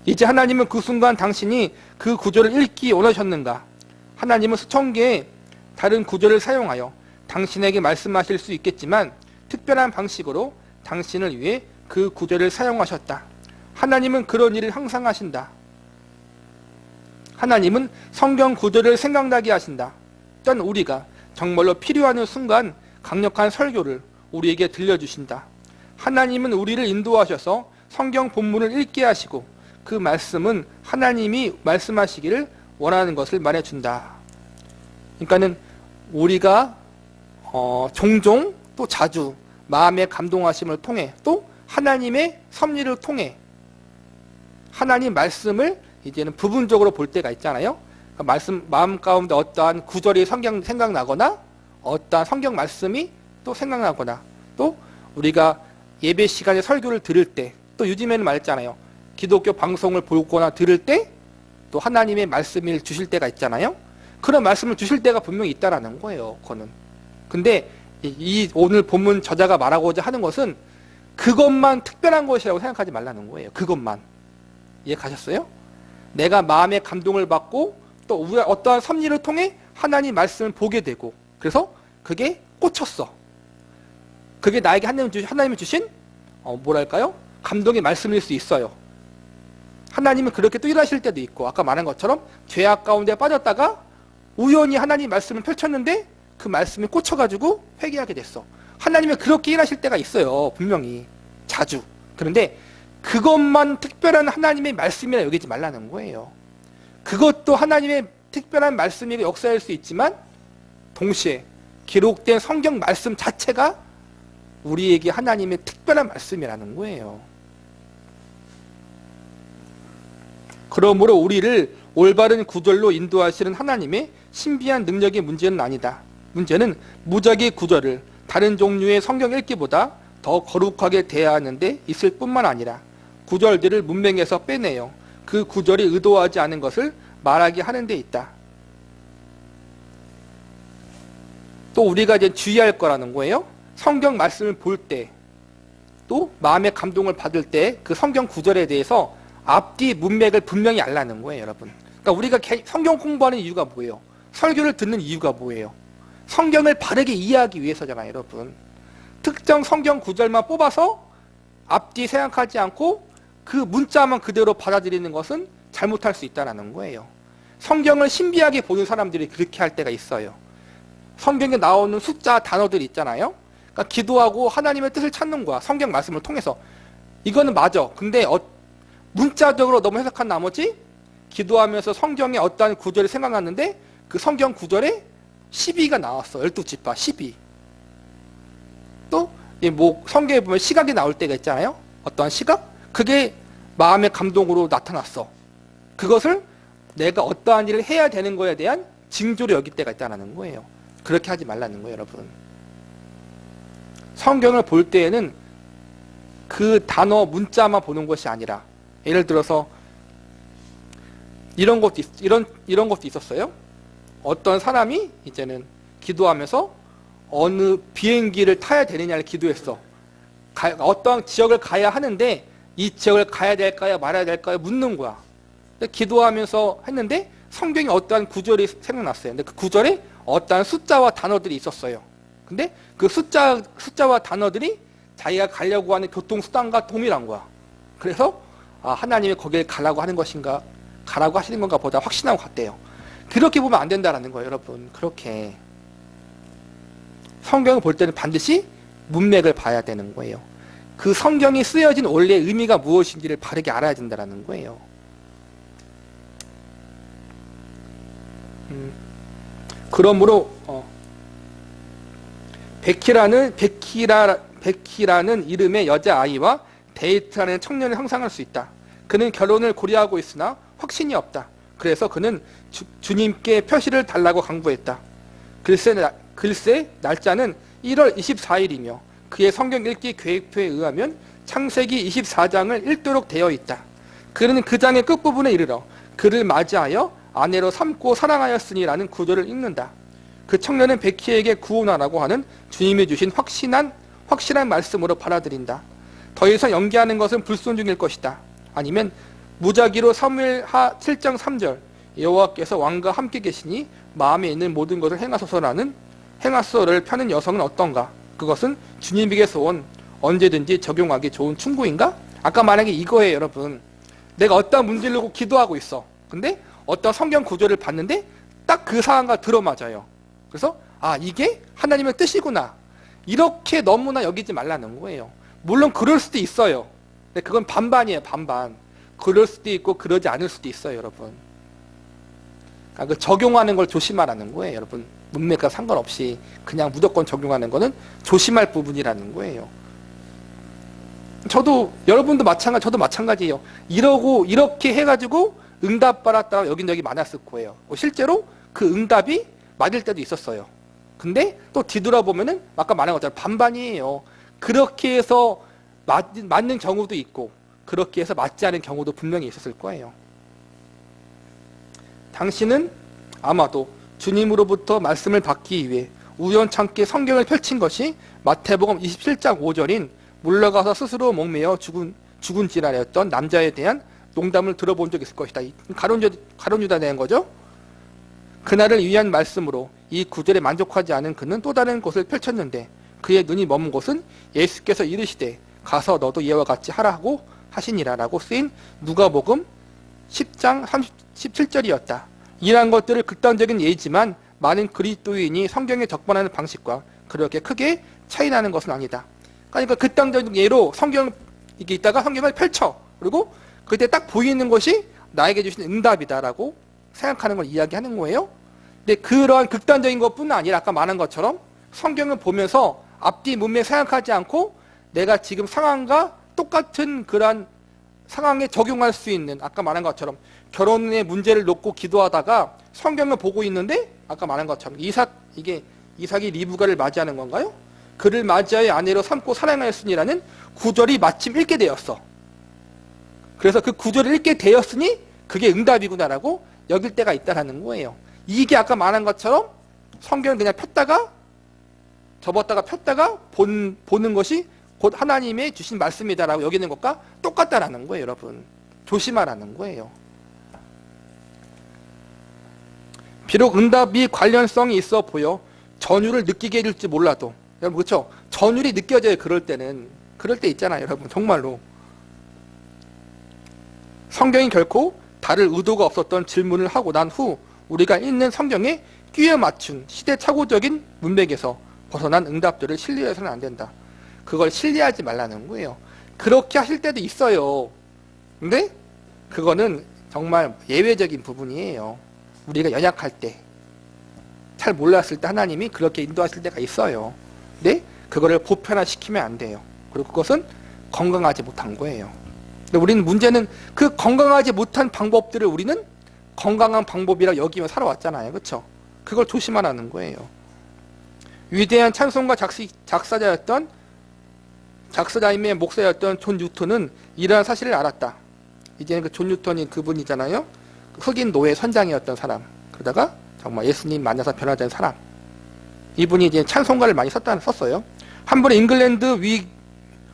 이제 하나님은 그 순간 당신이 그 구절을 읽기 원하셨는가? 하나님은 수천 개의 다른 구절을 사용하여 당신에게 말씀하실 수 있겠지만 특별한 방식으로 당신을 위해 그 구절을 사용하셨다. 하나님은 그런 일을 항상 하신다. 하나님은 성경 구절을 생각나게 하신다. 어떤 우리가 정말로 필요한 순간 강력한 설교를 우리에게 들려주신다. 하나님은 우리를 인도하셔서 성경 본문을 읽게 하시고 그 말씀은 하나님이 말씀하시기를 원하는 것을 말해준다. 그러니까는 우리가 종종 또 자주 마음의 감동하심을 통해 또 하나님의 섭리를 통해 하나님 말씀을 이제는 부분적으로 볼 때가 있잖아요. 그러니까 마음 가운데 어떠한 구절이 생각나거나 어떠한 성경 말씀이 또 생각나거나 또 우리가 예배 시간에 설교를 들을 때 또 요즘에는 말했잖아요. 기독교 방송을 보거나 들을 때 또 하나님의 말씀을 주실 때가 있잖아요. 그런 말씀을 주실 때가 분명히 있다라는 거예요. 그거는. 근데 이 오늘 본문 저자가 말하고자 하는 것은 그것만 특별한 것이라고 생각하지 말라는 거예요. 그것만. 이해 가셨어요? 내가 마음의 감동을 받고 또 어떠한 섭리를 통해 하나님 말씀을 보게 되고 그래서 그게 꽂혔어. 그게 나에게 하나님이 주신 뭐랄까요? 감동의 말씀일 수 있어요. 하나님은 그렇게 또 일하실 때도 있고 아까 말한 것처럼 죄악 가운데 빠졌다가 우연히 하나님 말씀을 펼쳤는데 그 말씀에 꽂혀가지고 회개하게 됐어. 하나님은 그렇게 일하실 때가 있어요. 분명히. 자주. 그런데 그것만 특별한 하나님의 말씀이라 여기지 말라는 거예요. 그것도 하나님의 특별한 말씀이고 역사일 수 있지만 동시에 기록된 성경 말씀 자체가 우리에게 하나님의 특별한 말씀이라는 거예요. 그러므로 우리를 올바른 구절로 인도하시는 하나님의 신비한 능력의 문제는 아니다. 문제는 무작위 구절을 다른 종류의 성경 읽기보다 더 거룩하게 대하는 데 있을 뿐만 아니라 구절들을 문맥에서 빼내어 그 구절이 의도하지 않은 것을 말하게 하는 데 있다. 또 우리가 이제 주의할 거라는 거예요. 성경 말씀을 볼 때, 또 마음의 감동을 받을 때 그 성경 구절에 대해서 앞뒤 문맥을 분명히 알라는 거예요, 여러분. 그러니까 우리가 성경 공부하는 이유가 뭐예요? 설교를 듣는 이유가 뭐예요? 성경을 바르게 이해하기 위해서잖아요, 여러분. 특정 성경 구절만 뽑아서 앞뒤 생각하지 않고 그 문자만 그대로 받아들이는 것은 잘못할 수 있다는 거예요. 성경을 신비하게 보는 사람들이 그렇게 할 때가 있어요. 성경에 나오는 숫자, 단어들 있잖아요. 그러니까 기도하고 하나님의 뜻을 찾는 거야. 성경 말씀을 통해서. 이거는 맞아. 근데 문자적으로 너무 해석한 나머지 기도하면서 성경에 어떠한 구절이 생각났는데 그 성경 구절에 12가 나왔어. 12지파 12. 또 성경에 보면 시각이 나올 때가 있잖아요. 어떠한 시각? 그게 마음의 감동으로 나타났어. 그것을 내가 어떠한 일을 해야 되는 거에 대한 징조로 여길 때가 있다는 거예요. 그렇게 하지 말라는 거예요, 여러분. 성경을 볼 때에는 그 단어 문자만 보는 것이 아니라, 예를 들어서 이런 것도 있었어요. 어떤 사람이 이제는 기도하면서 어느 비행기를 타야 되느냐를 기도했어. 어떤 지역을 가야 하는데 이 지역을 가야 될까요 말아야 될까요 묻는 거야. 기도하면서 했는데 성경에 어떠한 구절이 생각났어요. 근데 그 구절에 어떠한 숫자와 단어들이 있었어요. 근데 그 숫자와 단어들이 자기가 가려고 하는 교통수단과 동일한 거야. 그래서 하나님이 거기에 가라고 하는 것인가, 가라고 하시는 건가 보다 확신하고 갔대요. 그렇게 보면 안 된다라는 거예요, 여러분. 그렇게 성경을 볼 때는 반드시 문맥을 봐야 되는 거예요. 그 성경이 쓰여진 원래 의미가 무엇인지를 바르게 알아야 된다는 거예요. 그러므로 베키라는 이름의 여자아이와 데이트하는 청년을 형상할 수 있다. 그는 결혼을 고려하고 있으나 확신이 없다. 그래서 그는 주님께 표시를 달라고 강구했다. 글쎄 날짜는 1월 24일이며 그의 성경 읽기 계획표에 의하면 창세기 24장을 읽도록 되어 있다. 그는 그 장의 끝부분에 이르러 그를 맞이하여 아내로 삼고 사랑하였으니라는 구절을 읽는다. 그 청년은 베키에게 구원하라고 하는 주님이 주신 확실한 말씀으로 받아들인다. 더 이상 연기하는 것은 불순종일 것이다. 아니면 무작위로 사무엘하 7장 3절 여호와께서 왕과 함께 계시니 마음에 있는 모든 것을 행하소서라는 행하소서를 펴는 여성은 어떤가? 그것은 주님에게서 온 언제든지 적용하기 좋은 충고인가? 아까 말한 게 이거예요, 여러분. 내가 어떤 문제를 놓고 기도하고 있어. 근데 어떤 성경 구절을 봤는데 딱 그 상황과 들어맞아요. 그래서 이게 하나님의 뜻이구나. 이렇게 너무나 여기지 말라는 거예요. 물론 그럴 수도 있어요. 근데 그건 반반이에요, 반반. 그럴 수도 있고 그러지 않을 수도 있어요, 여러분. 그러니까 그 적용하는 걸 조심하라는 거예요, 여러분. 문맥과 상관없이 그냥 무조건 적용하는 거는 조심할 부분이라는 거예요. 여러분도 저도 마찬가지예요. 이렇게 해가지고 응답 받았다가 여긴저기 많았을 거예요. 실제로 그 응답이 맞을 때도 있었어요. 근데 또 뒤돌아보면은 아까 말한 것처럼 반반이에요. 그렇게 해서 맞는 경우도 있고 그렇게 해서 맞지 않은 경우도 분명히 있었을 거예요. 당신은 아마도 주님으로부터 말씀을 받기 위해 우연찮게 성경을 펼친 것이 마태복음 27장 5절인 물러가서 스스로 목매어 죽은지랄이었던 남자에 대한 농담을 들어본 적이 있을 것이다. 가룟 유다에 대한 거죠. 그날을 위한 말씀으로 이 구절에 만족하지 않은 그는 또 다른 곳을 펼쳤는데 그의 눈이 머문 곳은 예수께서 이르시되 가서 너도 이와 같이 하라 하고 하시니라 라고 쓰인 누가복음 10장 37절이었다. 이러한 것들을 극단적인 예이지만 많은 그리스도인이 성경에 적반하는 방식과 그렇게 크게 차이나는 것은 아니다. 그러니까 극단적인 예로 성경 이게 있다가 성경을 펼쳐. 그리고 그때 딱 보이는 것이 나에게 주신 응답이다라고 생각하는 걸 이야기하는 거예요. 근데 그러한 극단적인 것뿐만 아니라 아까 말한 것처럼 성경을 보면서 앞뒤 문맥 생각하지 않고 내가 지금 상황과 똑같은 그러한 상황에 적용할 수 있는 아까 말한 것처럼 결혼의 문제를 놓고 기도하다가 성경을 보고 있는데 아까 말한 것처럼 이삭이 리브가를 맞이하는 건가요? 그를 맞이하여 아내로 삼고 사랑하였으니라는 구절이 마침 읽게 되었어. 그래서 그 구절을 읽게 되었으니 그게 응답이구나라고 여길 때가 있다라는 거예요. 이게 아까 말한 것처럼 성경을 그냥 폈다가 접었다가 폈다가 보는 것이 곧 하나님의 주신 말씀이다라고 여기는 것과 똑같다라는 거예요, 여러분. 조심하라는 거예요. 비록 응답이 관련성이 있어 보여 전율을 느끼게 해줄지 몰라도 여러분 그렇죠? 전율이 느껴져요. 그럴 때 있잖아요, 여러분. 정말로 성경이 결코 다를 의도가 없었던 질문을 하고 난 후 우리가 읽는 성경에 끼워 맞춘 시대착오적인 문맥에서 벗어난 응답들을 신뢰해서는 안 된다. 그걸 신뢰하지 말라는 거예요. 그렇게 하실 때도 있어요. 근데 그거는 정말 예외적인 부분이에요. 우리가 연약할 때, 잘 몰랐을 때 하나님이 그렇게 인도하실 때가 있어요. 근데 그거를 보편화시키면 안 돼요. 그리고 그것은 건강하지 못한 거예요. 근데 우리는 문제는 그 건강하지 못한 방법들을 우리는 건강한 방법이라 여기며 살아왔잖아요. 그렇죠? 그걸 조심하라는 거예요. 위대한 찬송가 작사자였던 작스다임의 목사였던 존 뉴턴은 이러한 사실을 알았다. 이제는 그 존 뉴턴이 그분이잖아요. 흑인 노예 선장이었던 사람. 그러다가 정말 예수님 만나서 변화된 사람. 이분이 이제 찬송가를 많이 썼어요. 한 번에 잉글랜드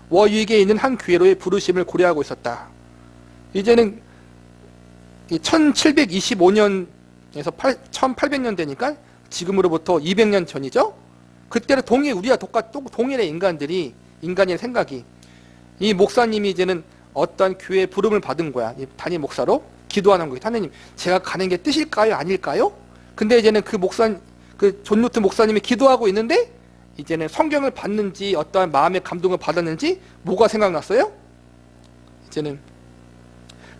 워윅에 있는 한 교회로의 부르심을 고려하고 있었다. 이제는 1725년에서 1800년 되니까 지금으로부터 200년 전이죠. 그때는 우리와 동일의 인간의 생각이, 이 목사님이 이제는 어떤 교회의 부름을 받은 거야. 이 담임 목사로 기도하는 거예요. 하나님, 제가 가는 게 뜻일까요? 아닐까요? 근데 이제는 그 존 뉴턴 목사님이 기도하고 있는데 이제는 성경을 봤는지 어떠한 마음의 감동을 받았는지 뭐가 생각났어요? 이제는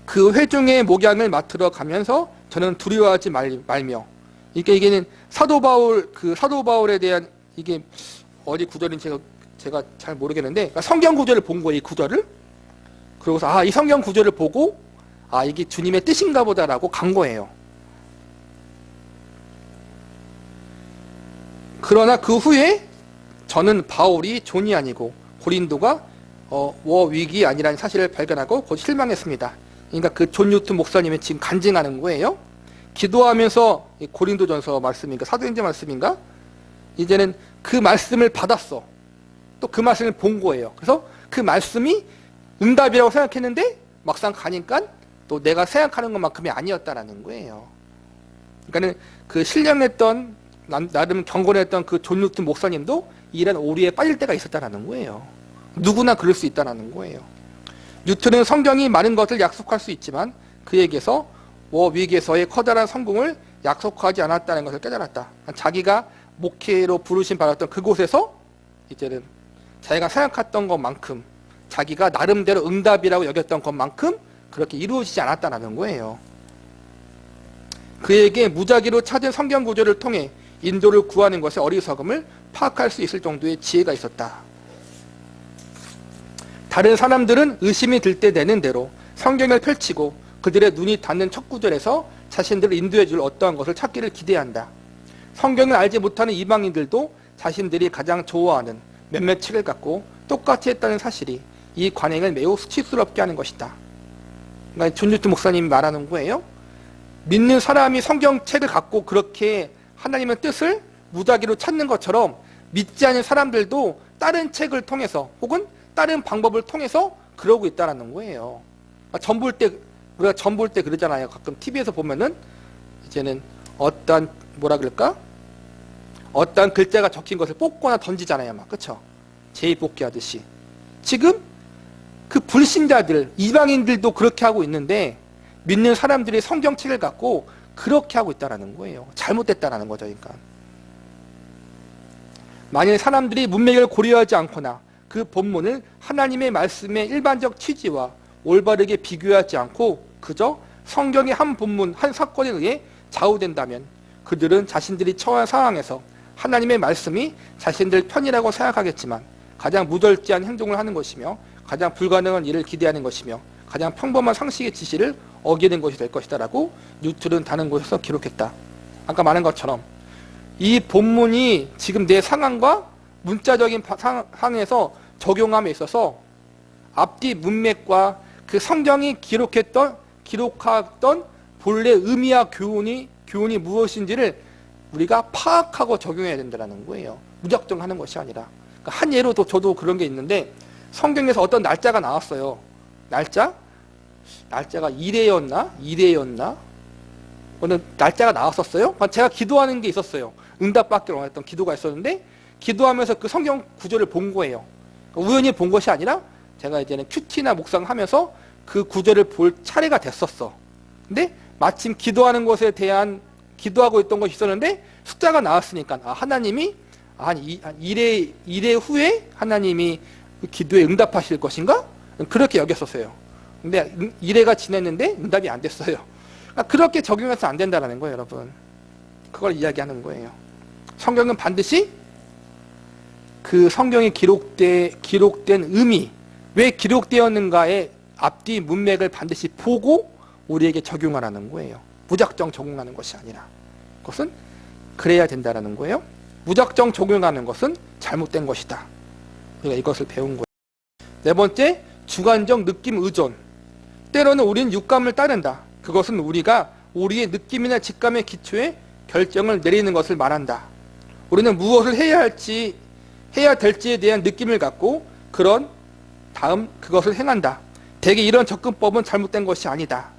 그 회중의 목양을 맡으러 가면서 저는 두려워하지 말며, 이게는 사도 바울에 대한, 이게 어디 구절인지 제가 잘 모르겠는데, 그러니까 성경 구절을 본 거예요, 이 구절을. 그러고서 이 성경 구절을 보고 이게 주님의 뜻인가 보다라고 간 거예요. 그러나 그 후에 저는 바울이 존이 아니고 고린도가 워윅이 아니라는 사실을 발견하고 곧 실망했습니다. 그러니까 그 존 뉴턴 목사님이 지금 간증하는 거예요. 기도하면서 고린도전서 말씀인가 사도행전 말씀인가, 이제는 그 말씀을 받았어. 또 그 말씀을 본 거예요. 그래서 그 말씀이 응답이라고 생각했는데 막상 가니까 또 내가 생각하는 것만큼이 아니었다라는 거예요. 그러니까는 그 신령했던, 나름 경건했던 그 존 뉴턴 목사님도 이런 오류에 빠질 때가 있었다라는 거예요. 누구나 그럴 수 있다라는 거예요. 뉴턴은 성경이 많은 것을 약속할 수 있지만 그에게서 워윅에서의 커다란 성공을 약속하지 않았다는 것을 깨달았다. 자기가 목회로 부르심 받았던 그곳에서 이제는 자기가 생각했던 것만큼, 자기가 나름대로 응답이라고 여겼던 것만큼 그렇게 이루어지지 않았다는 거예요. 그에게 무작위로 찾은 성경 구절을 통해 인도를 구하는 것의 어리석음을 파악할 수 있을 정도의 지혜가 있었다. 다른 사람들은 의심이 들 때 되는 대로 성경을 펼치고 그들의 눈이 닿는 첫 구절에서 자신들을 인도해 줄 어떠한 것을 찾기를 기대한다. 성경을 알지 못하는 이방인들도 자신들이 가장 좋아하는 몇몇 책을 갖고 똑같이 했다는 사실이 이 관행을 매우 수치스럽게 하는 것이다. 그러니까 존 뉴턴 목사님이 말하는 거예요. 믿는 사람이 성경책을 갖고 그렇게 하나님의 뜻을 무작위로 찾는 것처럼 믿지 않는 사람들도 다른 책을 통해서 혹은 다른 방법을 통해서 그러고 있다는 거예요. 우리가 전 볼 때 그러잖아요. 가끔 TV에서 보면은 이제는 어떤 글자가 적힌 것을 뽑거나 던지잖아요. 막, 그쵸? 제비뽑기 하듯이. 지금 그 불신자들, 이방인들도 그렇게 하고 있는데 믿는 사람들이 성경책을 갖고 그렇게 하고 있다는 거예요. 잘못됐다는 거죠. 그러니까 만일 사람들이 문맥을 고려하지 않거나 그 본문을 하나님의 말씀의 일반적 취지와 올바르게 비교하지 않고 그저 성경의 한 본문, 한 사건에 의해 좌우된다면 그들은 자신들이 처한 상황에서 하나님의 말씀이 자신들 편이라고 생각하겠지만 가장 무절제한 행동을 하는 것이며 가장 불가능한 일을 기대하는 것이며 가장 평범한 상식의 지시를 어기는 것이 될 것이다 라고 뉴턴은 다른 곳에서 기록했다. 아까 말한 것처럼 이 본문이 지금 내 상황과 문자적인 상황에서 적용함에 있어서 앞뒤 문맥과 그 성경이 기록하던 본래 의미와 교훈이 무엇인지를 우리가 파악하고 적용해야 된다는 거예요. 무작정 하는 것이 아니라. 그러니까 한 예로도 저도 그런 게 있는데 성경에서 어떤 날짜가 나왔어요. 날짜가 1회였나? 어느 날짜가 나왔었어요. 제가 기도하는 게 있었어요. 응답받기를 원했던 기도가 있었는데 기도하면서 그 성경 구절을 본 거예요. 우연히 본 것이 아니라 제가 이제는 큐티나 묵상하면서 그 구절을 볼 차례가 됐었어. 근데 마침 기도하는 것에 대한 기도하고 있던 것이 있었는데 숫자가 나왔으니까 하나님이 한 1회 후에 하나님이 그 기도에 응답하실 것인가? 그렇게 여겼었어요. 근데 1회가 지났는데 응답이 안 됐어요. 그렇게 적용해서 안 된다는 거예요, 여러분. 그걸 이야기하는 거예요. 성경은 반드시 그 성경에 기록된 의미, 왜 기록되었는가의 앞뒤 문맥을 반드시 보고 우리에게 적용하라는 거예요. 무작정 적용하는 것이 아니라. 그것은 그래야 된다는 거예요. 무작정 적용하는 것은 잘못된 것이다. 우리가 이것을 배운 거예요. 네 번째, 주관적 느낌 의존. 때로는 우리는 육감을 따른다. 그것은 우리가 우리의 느낌이나 직감의 기초에 결정을 내리는 것을 말한다. 우리는 무엇을 해야 될지에 대한 느낌을 갖고 그런 다음 그것을 행한다. 대개 이런 접근법은 잘못된 것이 아니다.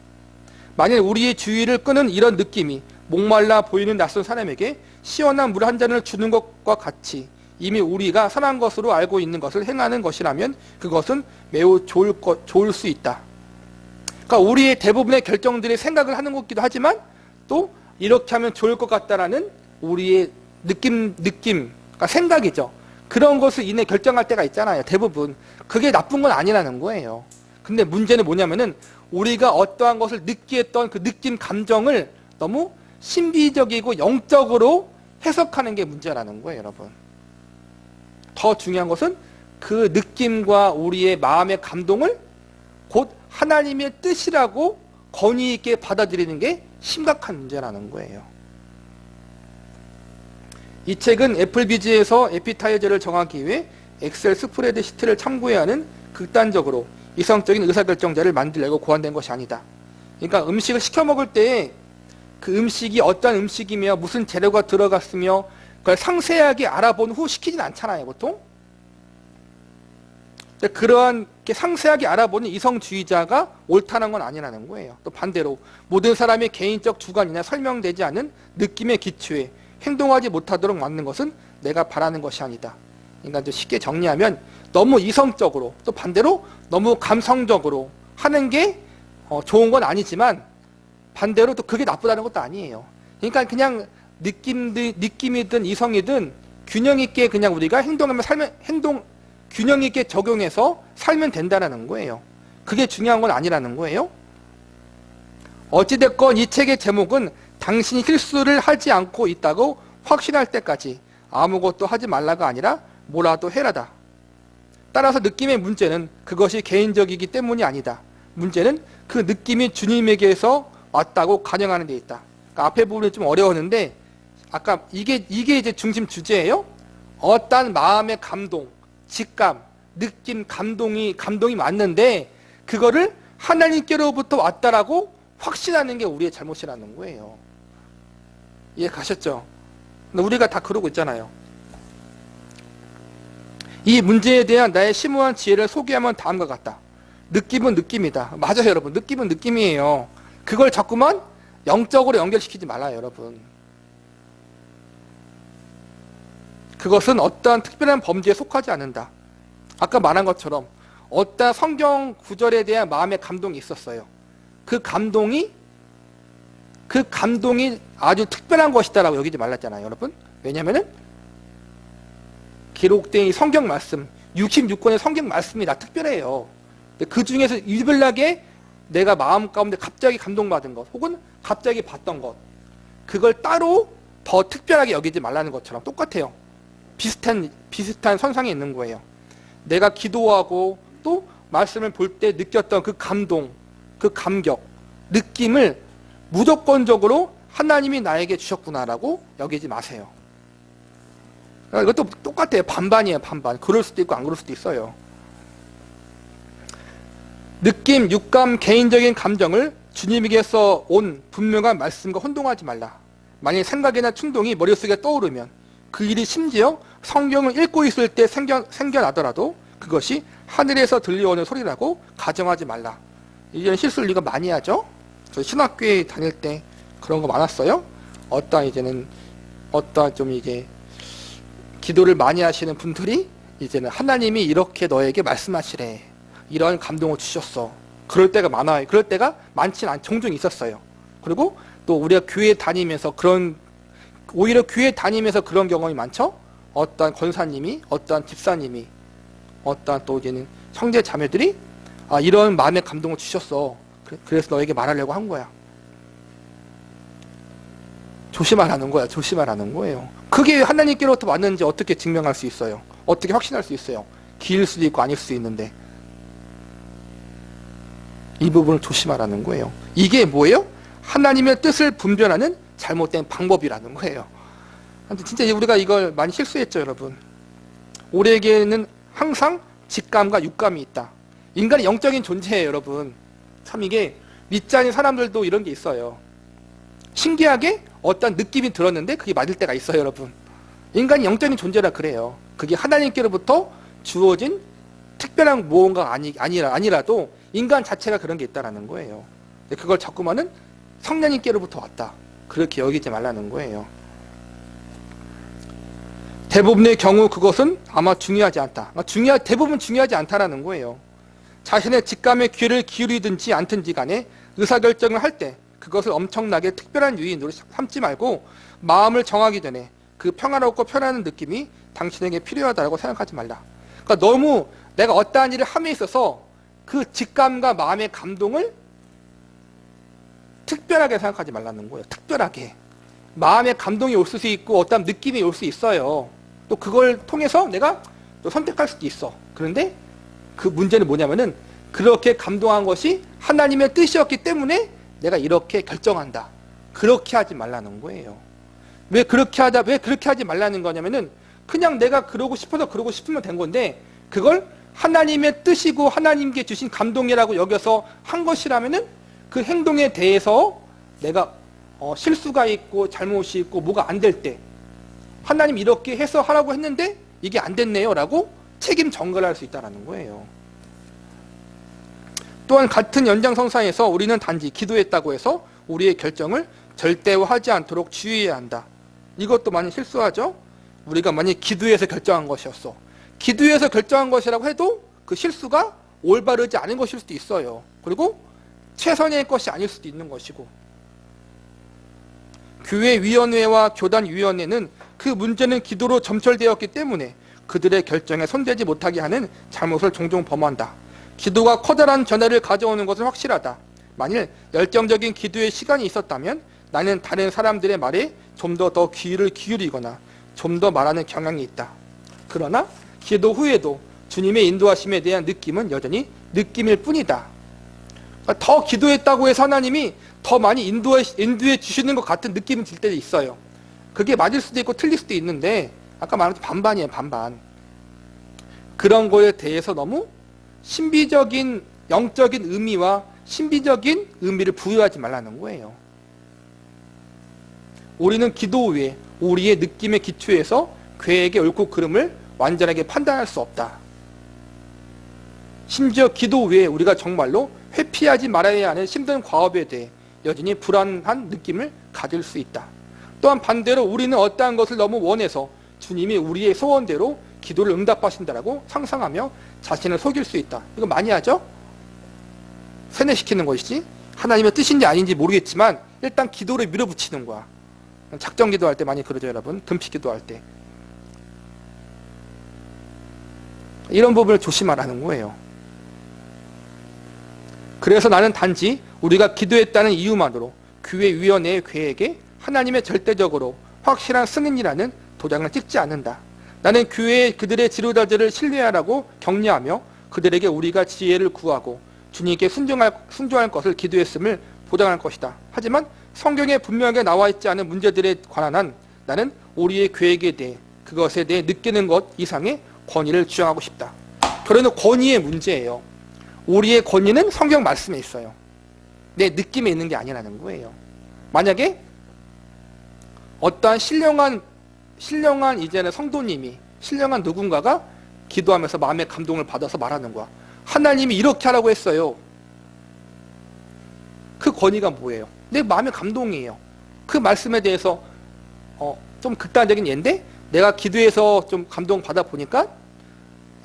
만일 우리의 주의를 끄는 이런 느낌이 목말라 보이는 낯선 사람에게 시원한 물 한 잔을 주는 것과 같이 이미 우리가 선한 것으로 알고 있는 것을 행하는 것이라면 그것은 매우 좋을 수 있다. 그러니까 우리의 대부분의 결정들이 생각을 하는 것이기도 하지만 또 이렇게 하면 좋을 것 같다라는 우리의 느낌, 그러니까 생각이죠. 그런 것을 이내 결정할 때가 있잖아요. 대부분. 그게 나쁜 건 아니라는 거예요. 근데 문제는 뭐냐면은 우리가 어떠한 것을 느끼했던 그 느낌, 감정을 너무 신비적이고 영적으로 해석하는 게 문제라는 거예요, 여러분. 더 중요한 것은 그 느낌과 우리의 마음의 감동을 곧 하나님의 뜻이라고 권위 있게 받아들이는 게 심각한 문제라는 거예요. 이 책은 애플비즈에서 에피타이저를 정하기 위해 엑셀 스프레드시트를 참고해야 하는 극단적으로 이성적인 의사결정자를 만들려고 고안된 것이 아니다. 그러니까 음식을 시켜 먹을 때 그 음식이 어떤 음식이며 무슨 재료가 들어갔으며 그걸 상세하게 알아본 후 시키진 않잖아요, 보통. 그러한 게 상세하게 알아보는 이성주의자가 옳다는 건 아니라는 거예요. 또 반대로 모든 사람의 개인적 주관이나 설명되지 않은 느낌의 기초에 행동하지 못하도록 만드는 것은 내가 바라는 것이 아니다. 그러니까 쉽게 정리하면 너무 이성적으로 또 반대로 너무 감성적으로 하는 게 좋은 건 아니지만 반대로 또 그게 나쁘다는 것도 아니에요. 그러니까 그냥 느낌이든 이성이든 균형 있게 그냥 우리가 균형 있게 적용해서 살면 된다는 거예요. 그게 중요한 건 아니라는 거예요. 어찌됐건 이 책의 제목은 당신이 실수를 하지 않고 있다고 확신할 때까지 아무것도 하지 말라가 아니라 뭐라도 해라다. 따라서 느낌의 문제는 그것이 개인적이기 때문이 아니다. 문제는 그 느낌이 주님에게서 왔다고 가정하는 데 있다. 그러니까 앞에 부분이 좀 어려웠는데 아까 이게 이제 중심 주제예요. 어떤 마음의 감동, 직감, 느낌, 감동이 맞는데 그거를 하나님께로부터 왔다라고 확신하는 게 우리의 잘못이라는 거예요. 이해 가셨죠? 근데 우리가 다 그러고 있잖아요. 이 문제에 대한 나의 심오한 지혜를 소개하면 다음과 같다. 느낌은 느낌이다. 맞아요, 여러분. 느낌은 느낌이에요. 그걸 자꾸만 영적으로 연결시키지 말아요, 여러분. 그것은 어떠한 특별한 범죄에 속하지 않는다. 아까 말한 것처럼 어떠한 성경 구절에 대한 마음의 감동이 있었어요. 그 감동이 아주 특별한 것이다라고 여기지 말랐잖아요, 여러분. 왜냐면은 기록된 이 성경 말씀, 66권의 성경 말씀이 다 특별해요. 그 중에서 유별나게 내가 마음 가운데 갑자기 감동받은 것, 혹은 갑자기 봤던 것, 그걸 따로 더 특별하게 여기지 말라는 것처럼 똑같아요. 비슷한 선상에 있는 거예요. 내가 기도하고 또 말씀을 볼 때 느꼈던 그 감동, 그 감격, 느낌을 무조건적으로 하나님이 나에게 주셨구나라고 여기지 마세요. 이것도 똑같아요. 반반이에요, 반반. 그럴 수도 있고 안 그럴 수도 있어요. 느낌, 육감, 개인적인 감정을 주님에게서 온 분명한 말씀과 혼동하지 말라. 만일 생각이나 충동이 머릿속에 떠오르면 그 일이 심지어 성경을 읽고 있을 때 생겨나더라도 그것이 하늘에서 들려오는 소리라고 가정하지 말라. 이런 실수를 우리가 많이 하죠. 저 신학교에 다닐 때 그런 거 많았어요. 어떤 좀 이게 기도를 많이 하시는 분들이 이제는 하나님이 이렇게 너에게 말씀하시래. 이런 감동을 주셨어. 그럴 때가 많아요. 그럴 때가 많지는 않, 종종 있었어요. 그리고 또 우리가 교회 다니면서 오히려 교회 다니면서 그런 경험이 많죠. 어떤 권사님이, 어떤 집사님이, 어떤 또 이제는 형제 자매들이 이런 마음의 감동을 주셨어. 그래서 너에게 말하려고 한 거야. 조심하라는 거야. 조심하라는 거예요. 그게 하나님께로부터 왔는지 어떻게 증명할 수 있어요? 어떻게 확신할 수 있어요? 기일 수도 있고 아닐 수도 있는데. 이 부분을 조심하라는 거예요. 이게 뭐예요? 하나님의 뜻을 분별하는 잘못된 방법이라는 거예요. 진짜 우리가 이걸 많이 실수했죠, 여러분. 우리에게는 항상 직감과 육감이 있다. 인간이 영적인 존재예요, 여러분. 참 이게 믿지 않는 사람들도 이런 게 있어요. 신기하게 어떤 느낌이 들었는데 그게 맞을 때가 있어요, 여러분. 인간이 영적인 존재라 그래요. 그게 하나님께로부터 주어진 특별한 무언가 아니라도 인간 자체가 그런 게 있다라는 거예요. 근데 그걸 자꾸만은 성령님께로부터 왔다. 그렇게 여기지 말라는 거예요. 대부분의 경우 그것은 아마 중요하지 않다. 대부분 중요하지 않다라는 거예요. 자신의 직감에 귀를 기울이든지 않든지 간에 의사결정을 할 때 그것을 엄청나게 특별한 유인으로 삼지 말고 마음을 정하기 전에 그 평화롭고 편안한 느낌이 당신에게 필요하다고 생각하지 말라. 그러니까 너무 내가 어떠한 일을 함에 있어서 그 직감과 마음의 감동을 특별하게 생각하지 말라는 거예요. 특별하게. 마음의 감동이 올 수 있고 어떤 느낌이 올 수 있어요. 또 그걸 통해서 내가 또 선택할 수도 있어. 그런데 그 문제는 뭐냐면은 그렇게 감동한 것이 하나님의 뜻이었기 때문에 내가 이렇게 결정한다. 그렇게 하지 말라는 거예요. 왜 그렇게 하지 말라는 거냐면은 그냥 내가 그러고 싶어서 그러고 싶으면 된 건데 그걸 하나님의 뜻이고 하나님께 주신 감동이라고 여겨서 한 것이라면은 그 행동에 대해서 내가 실수가 있고 잘못이 있고 뭐가 안 될 때 하나님 이렇게 해서 하라고 했는데 이게 안 됐네요 라고 책임 전가를 할 수 있다는 거예요. 또한 같은 연장선상에서 우리는 단지 기도했다고 해서 우리의 결정을 절대화하지 않도록 주의해야 한다. 이것도 많이 실수하죠. 우리가 만약 기도해서 결정한 것이었어. 기도해서 결정한 것이라고 해도 그 실수가 올바르지 않은 것일 수도 있어요. 그리고 최선의 것이 아닐 수도 있는 것이고, 교회위원회와 교단위원회는 그 문제는 기도로 점철되었기 때문에 그들의 결정에 손대지 못하게 하는 잘못을 종종 범한다. 기도가 커다란 변화를 가져오는 것은 확실하다. 만일 열정적인 기도의 시간이 있었다면 나는 다른 사람들의 말에 좀 더 귀를 기울이거나 좀 더 말하는 경향이 있다. 그러나 기도 후에도 주님의 인도하심에 대한 느낌은 여전히 느낌일 뿐이다. 더 기도했다고 해서 하나님이 더 많이 인도해 주시는 것 같은 느낌이 들 때도 있어요. 그게 맞을 수도 있고 틀릴 수도 있는데 아까 말한 반반이에요, 반반. 그런 거에 대해서 너무 신비적인 영적인 의미와 신비적인 의미를 부여하지 말라는 거예요. 우리는 기도 후에 우리의 느낌에 기초해서 계획의 옳고 그름을 완전하게 판단할 수 없다. 심지어 기도 후에 우리가 정말로 회피하지 말아야 하는 힘든 과업에 대해 여전히 불안한 느낌을 가질 수 있다. 또한 반대로 우리는 어떠한 것을 너무 원해서 주님이 우리의 소원대로 기도를 응답하신다라고 상상하며 자신을 속일 수 있다. 이거 많이 하죠? 세뇌시키는 것이지 하나님의 뜻인지 아닌지 모르겠지만 일단 기도를 밀어붙이는 거야. 작정 기도할 때 많이 그러죠, 여러분. 금식 기도할 때. 이런 부분을 조심하라는 거예요. 그래서 나는 단지 우리가 기도했다는 이유만으로 교회위원회의 계획에 하나님의 절대적으로 확실한 승인이라는 도장을 찍지 않는다. 나는 교회의 그들의 지도자들을 신뢰하라고 격려하며 그들에게 우리가 지혜를 구하고 주님께 순종할 것을 기도했음을 보장할 것이다. 하지만 성경에 분명하게 나와 있지 않은 문제들에 관한 한 나는 우리의 계획에 대해 그것에 대해 느끼는 것 이상의 권위를 주장하고 싶다. 결론은 권위의 문제예요. 우리의 권위는 성경 말씀에 있어요. 내 느낌에 있는 게 아니라는 거예요. 만약에 어떠한 신령한 이제는 성도님이 신령한 누군가가 기도하면서 마음의 감동을 받아서 말하는 거야. 하나님이 이렇게 하라고 했어요. 그 권위가 뭐예요? 내 마음의 감동이에요. 그 말씀에 대해서 좀 극단적인 예인데 내가 기도해서 좀 감동 받아 보니까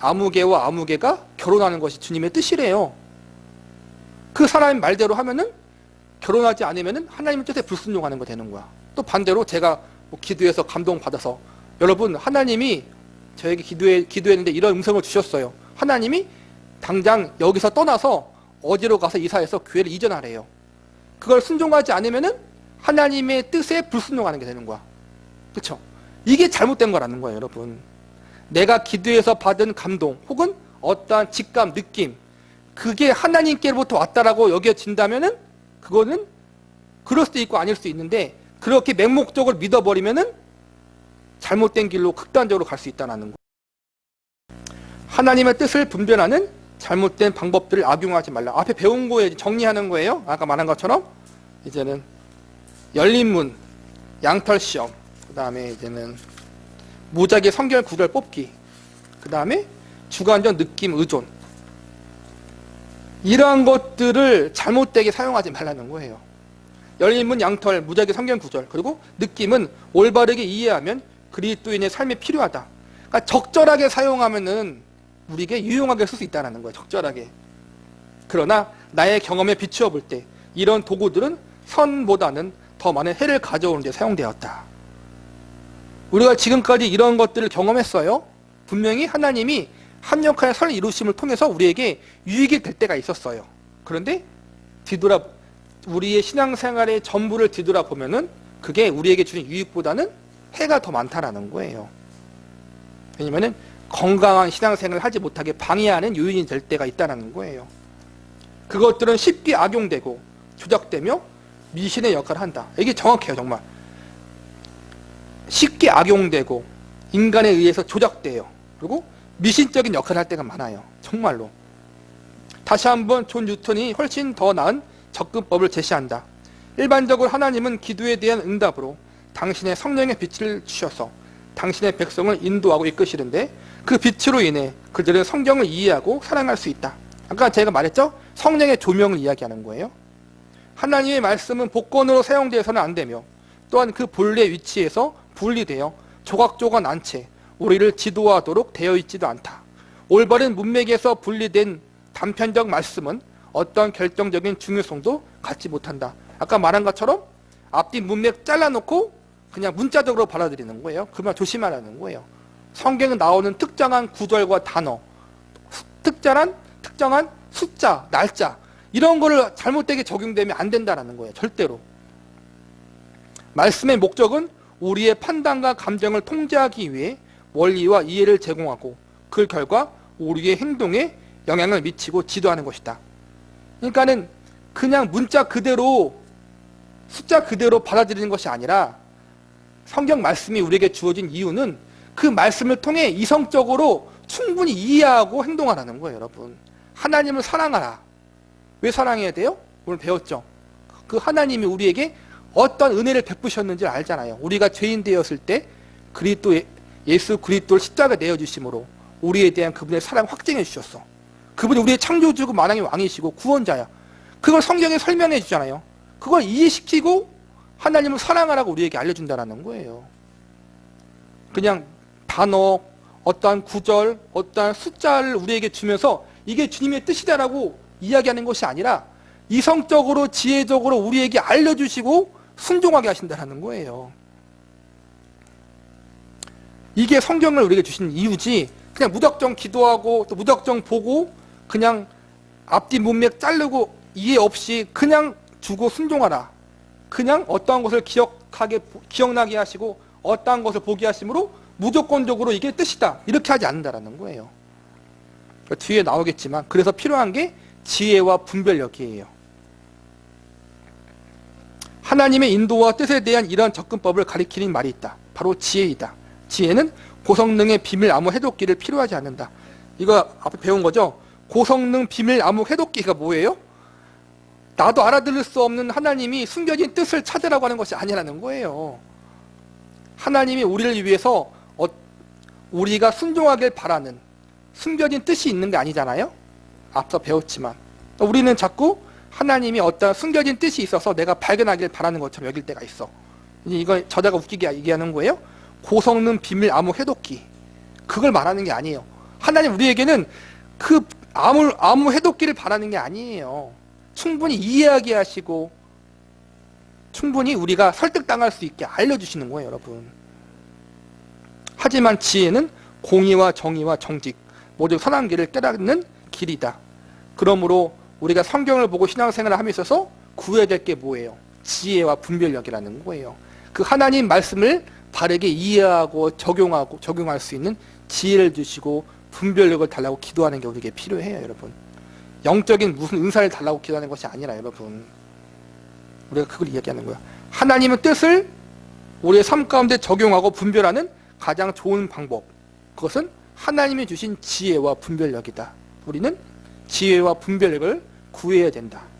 아무개와 아무개가 결혼하는 것이 주님의 뜻이래요. 그 사람의 말대로 하면은 결혼하지 않으면은 하나님의 뜻에 불순종하는 거 되는 거야. 또 반대로 제가 기도해서 감동 받아서 여러분 하나님이 저에게 기도했는데 이런 음성을 주셨어요. 하나님이 당장 여기서 떠나서 어디로 가서 이사해서 교회를 이전하래요. 그걸 순종하지 않으면은 하나님의 뜻에 불순종하는 게 되는 거야. 그렇죠? 이게 잘못된 거라는 거예요, 여러분. 내가 기도해서 받은 감동 혹은 어떠한 직감, 느낌 그게 하나님께로부터 왔다라고 여겨진다면은 그거는 그럴 수도 있고 아닐 수도 있는데 그렇게 맹목적으로 믿어버리면은 잘못된 길로 극단적으로 갈 수 있다는 거예요. 하나님의 뜻을 분별하는 잘못된 방법들을 악용하지 말라. 앞에 배운 거에 정리하는 거예요. 아까 말한 것처럼 이제는 열린 문, 양털 시험, 그 다음에 이제는 무작위 성결 구절 뽑기, 그 다음에 주관적 느낌 의존, 이러한 것들을 잘못되게 사용하지 말라는 거예요. 열린 문, 양털, 무작위 성경 구절, 그리고 느낌은 올바르게 이해하면 그리스도인의 삶이 필요하다. 그러니까 적절하게 사용하면은 우리에게 유용하게 쓸 수 있다는 거예요. 적절하게. 그러나 나의 경험에 비추어 볼 때 이런 도구들은 선보다는 더 많은 해를 가져오는 데 사용되었다. 우리가 지금까지 이런 것들을 경험했어요. 분명히 하나님이 합력하여 설 이루심을 통해서 우리에게 유익이 될 때가 있었어요. 그런데 우리의 신앙생활의 전부를 뒤돌아보면은 그게 우리에게 주는 유익보다는 해가 더 많다라는 거예요. 왜냐면은 건강한 신앙생활을 하지 못하게 방해하는 요인이 될 때가 있다는 거예요. 그것들은 쉽게 악용되고 조작되며 미신의 역할을 한다. 이게 정확해요. 정말 쉽게 악용되고 인간에 의해서 조작돼요. 그리고 미신적인 역할을 할 때가 많아요. 정말로. 다시 한번 존 뉴턴이 훨씬 더 나은 접근법을 제시한다. 일반적으로 하나님은 기도에 대한 응답으로 당신의 성령의 빛을 주셔서 당신의 백성을 인도하고 이끄시는데 그 빛으로 인해 그들은 성경을 이해하고 사랑할 수 있다. 아까 제가 말했죠? 성령의 조명을 이야기하는 거예요. 하나님의 말씀은 복권으로 사용되어서는 안 되며 또한 그 본래 위치에서 분리되어 조각조각 난 채 우리를 지도하도록 되어 있지도 않다. 올바른 문맥에서 분리된 단편적 말씀은 어떤 결정적인 중요성도 갖지 못한다. 아까 말한 것처럼 앞뒤 문맥 잘라놓고 그냥 문자적으로 받아들이는 거예요. 그러면 조심하라는 거예요. 성경에 나오는 특정한 구절과 단어, 특정한 숫자, 날짜 이런 거를 잘못되게 적용되면 안 된다는 거예요. 절대로. 말씀의 목적은 우리의 판단과 감정을 통제하기 위해 원리와 이해를 제공하고 그 결과 우리의 행동에 영향을 미치고 지도하는 것이다. 그러니까는 그냥 문자 그대로 숫자 그대로 받아들이는 것이 아니라 성경 말씀이 우리에게 주어진 이유는 그 말씀을 통해 이성적으로 충분히 이해하고 행동하라는 거예요. 여러분, 하나님을 사랑하라. 왜 사랑해야 돼요? 오늘 배웠죠. 그 하나님이 우리에게 어떤 은혜를 베푸셨는지 알잖아요. 우리가 죄인 되었을 때 예수 그리스도를 십자가에 내어주심으로 우리에 대한 그분의 사랑 확증해 주셨어. 그분이 우리의 창조주고 만왕의 왕이시고 구원자야. 그걸 성경에 설명해 주잖아요. 그걸 이해시키고 하나님을 사랑하라고 우리에게 알려준다는 거예요. 그냥 단어, 어떠한 구절, 어떠한 숫자를 우리에게 주면서 이게 주님의 뜻이다라고 이야기하는 것이 아니라 이성적으로 지혜적으로 우리에게 알려주시고 순종하게 하신다는 거예요. 이게 성경을 우리에게 주신 이유지 그냥 무작정 기도하고 또 무작정 보고 그냥 앞뒤 문맥 자르고 이해 없이 그냥 주고 순종하라. 그냥 어떠한 것을 기억나게 하시고 어떠한 것을 보게 하심으로 무조건적으로 이게 뜻이다. 이렇게 하지 않는다는 거예요. 뒤에 나오겠지만 그래서 필요한 게 지혜와 분별력이에요. 하나님의 인도와 뜻에 대한 이런 접근법을 가리키는 말이 있다. 바로 지혜이다. 지혜는 고성능의 비밀 암호 해독기를 필요하지 않는다. 이거 앞에 배운 거죠? 고성능 비밀 암호 해독기가 뭐예요? 나도 알아들을 수 없는 하나님이 숨겨진 뜻을 찾으라고 하는 것이 아니라는 거예요. 하나님이 우리를 위해서 우리가 순종하길 바라는 숨겨진 뜻이 있는 게 아니잖아요? 앞서 배웠지만 우리는 자꾸 하나님이 어떤 숨겨진 뜻이 있어서 내가 발견하길 바라는 것처럼 여길 때가 있어. 이거 저자가 웃기게 얘기하는 거예요. 고성능 비밀 암호 해독기, 그걸 말하는 게 아니에요. 하나님 우리에게는 그 암호 해독기를 바라는 게 아니에요. 충분히 이해하게 하시고 충분히 우리가 설득당할 수 있게 알려주시는 거예요. 여러분, 하지만 지혜는 공의와 정의와 정직 모두 선한 길을 깨닫는 길이다. 그러므로 우리가 성경을 보고 신앙생활을 함에 있어서 구해야 될 게 뭐예요? 지혜와 분별력이라는 거예요. 그 하나님 말씀을 바르게 이해하고 적용할 수 있는 지혜를 주시고 분별력을 달라고 기도하는 게 우리에게 필요해요. 여러분, 영적인 무슨 은사를 달라고 기도하는 것이 아니라 여러분, 우리가 그걸 이야기하는 거야. 하나님의 뜻을 우리의 삶 가운데 적용하고 분별하는 가장 좋은 방법, 그것은 하나님이 주신 지혜와 분별력이다. 우리는 지혜와 분별력을 구해야 된다.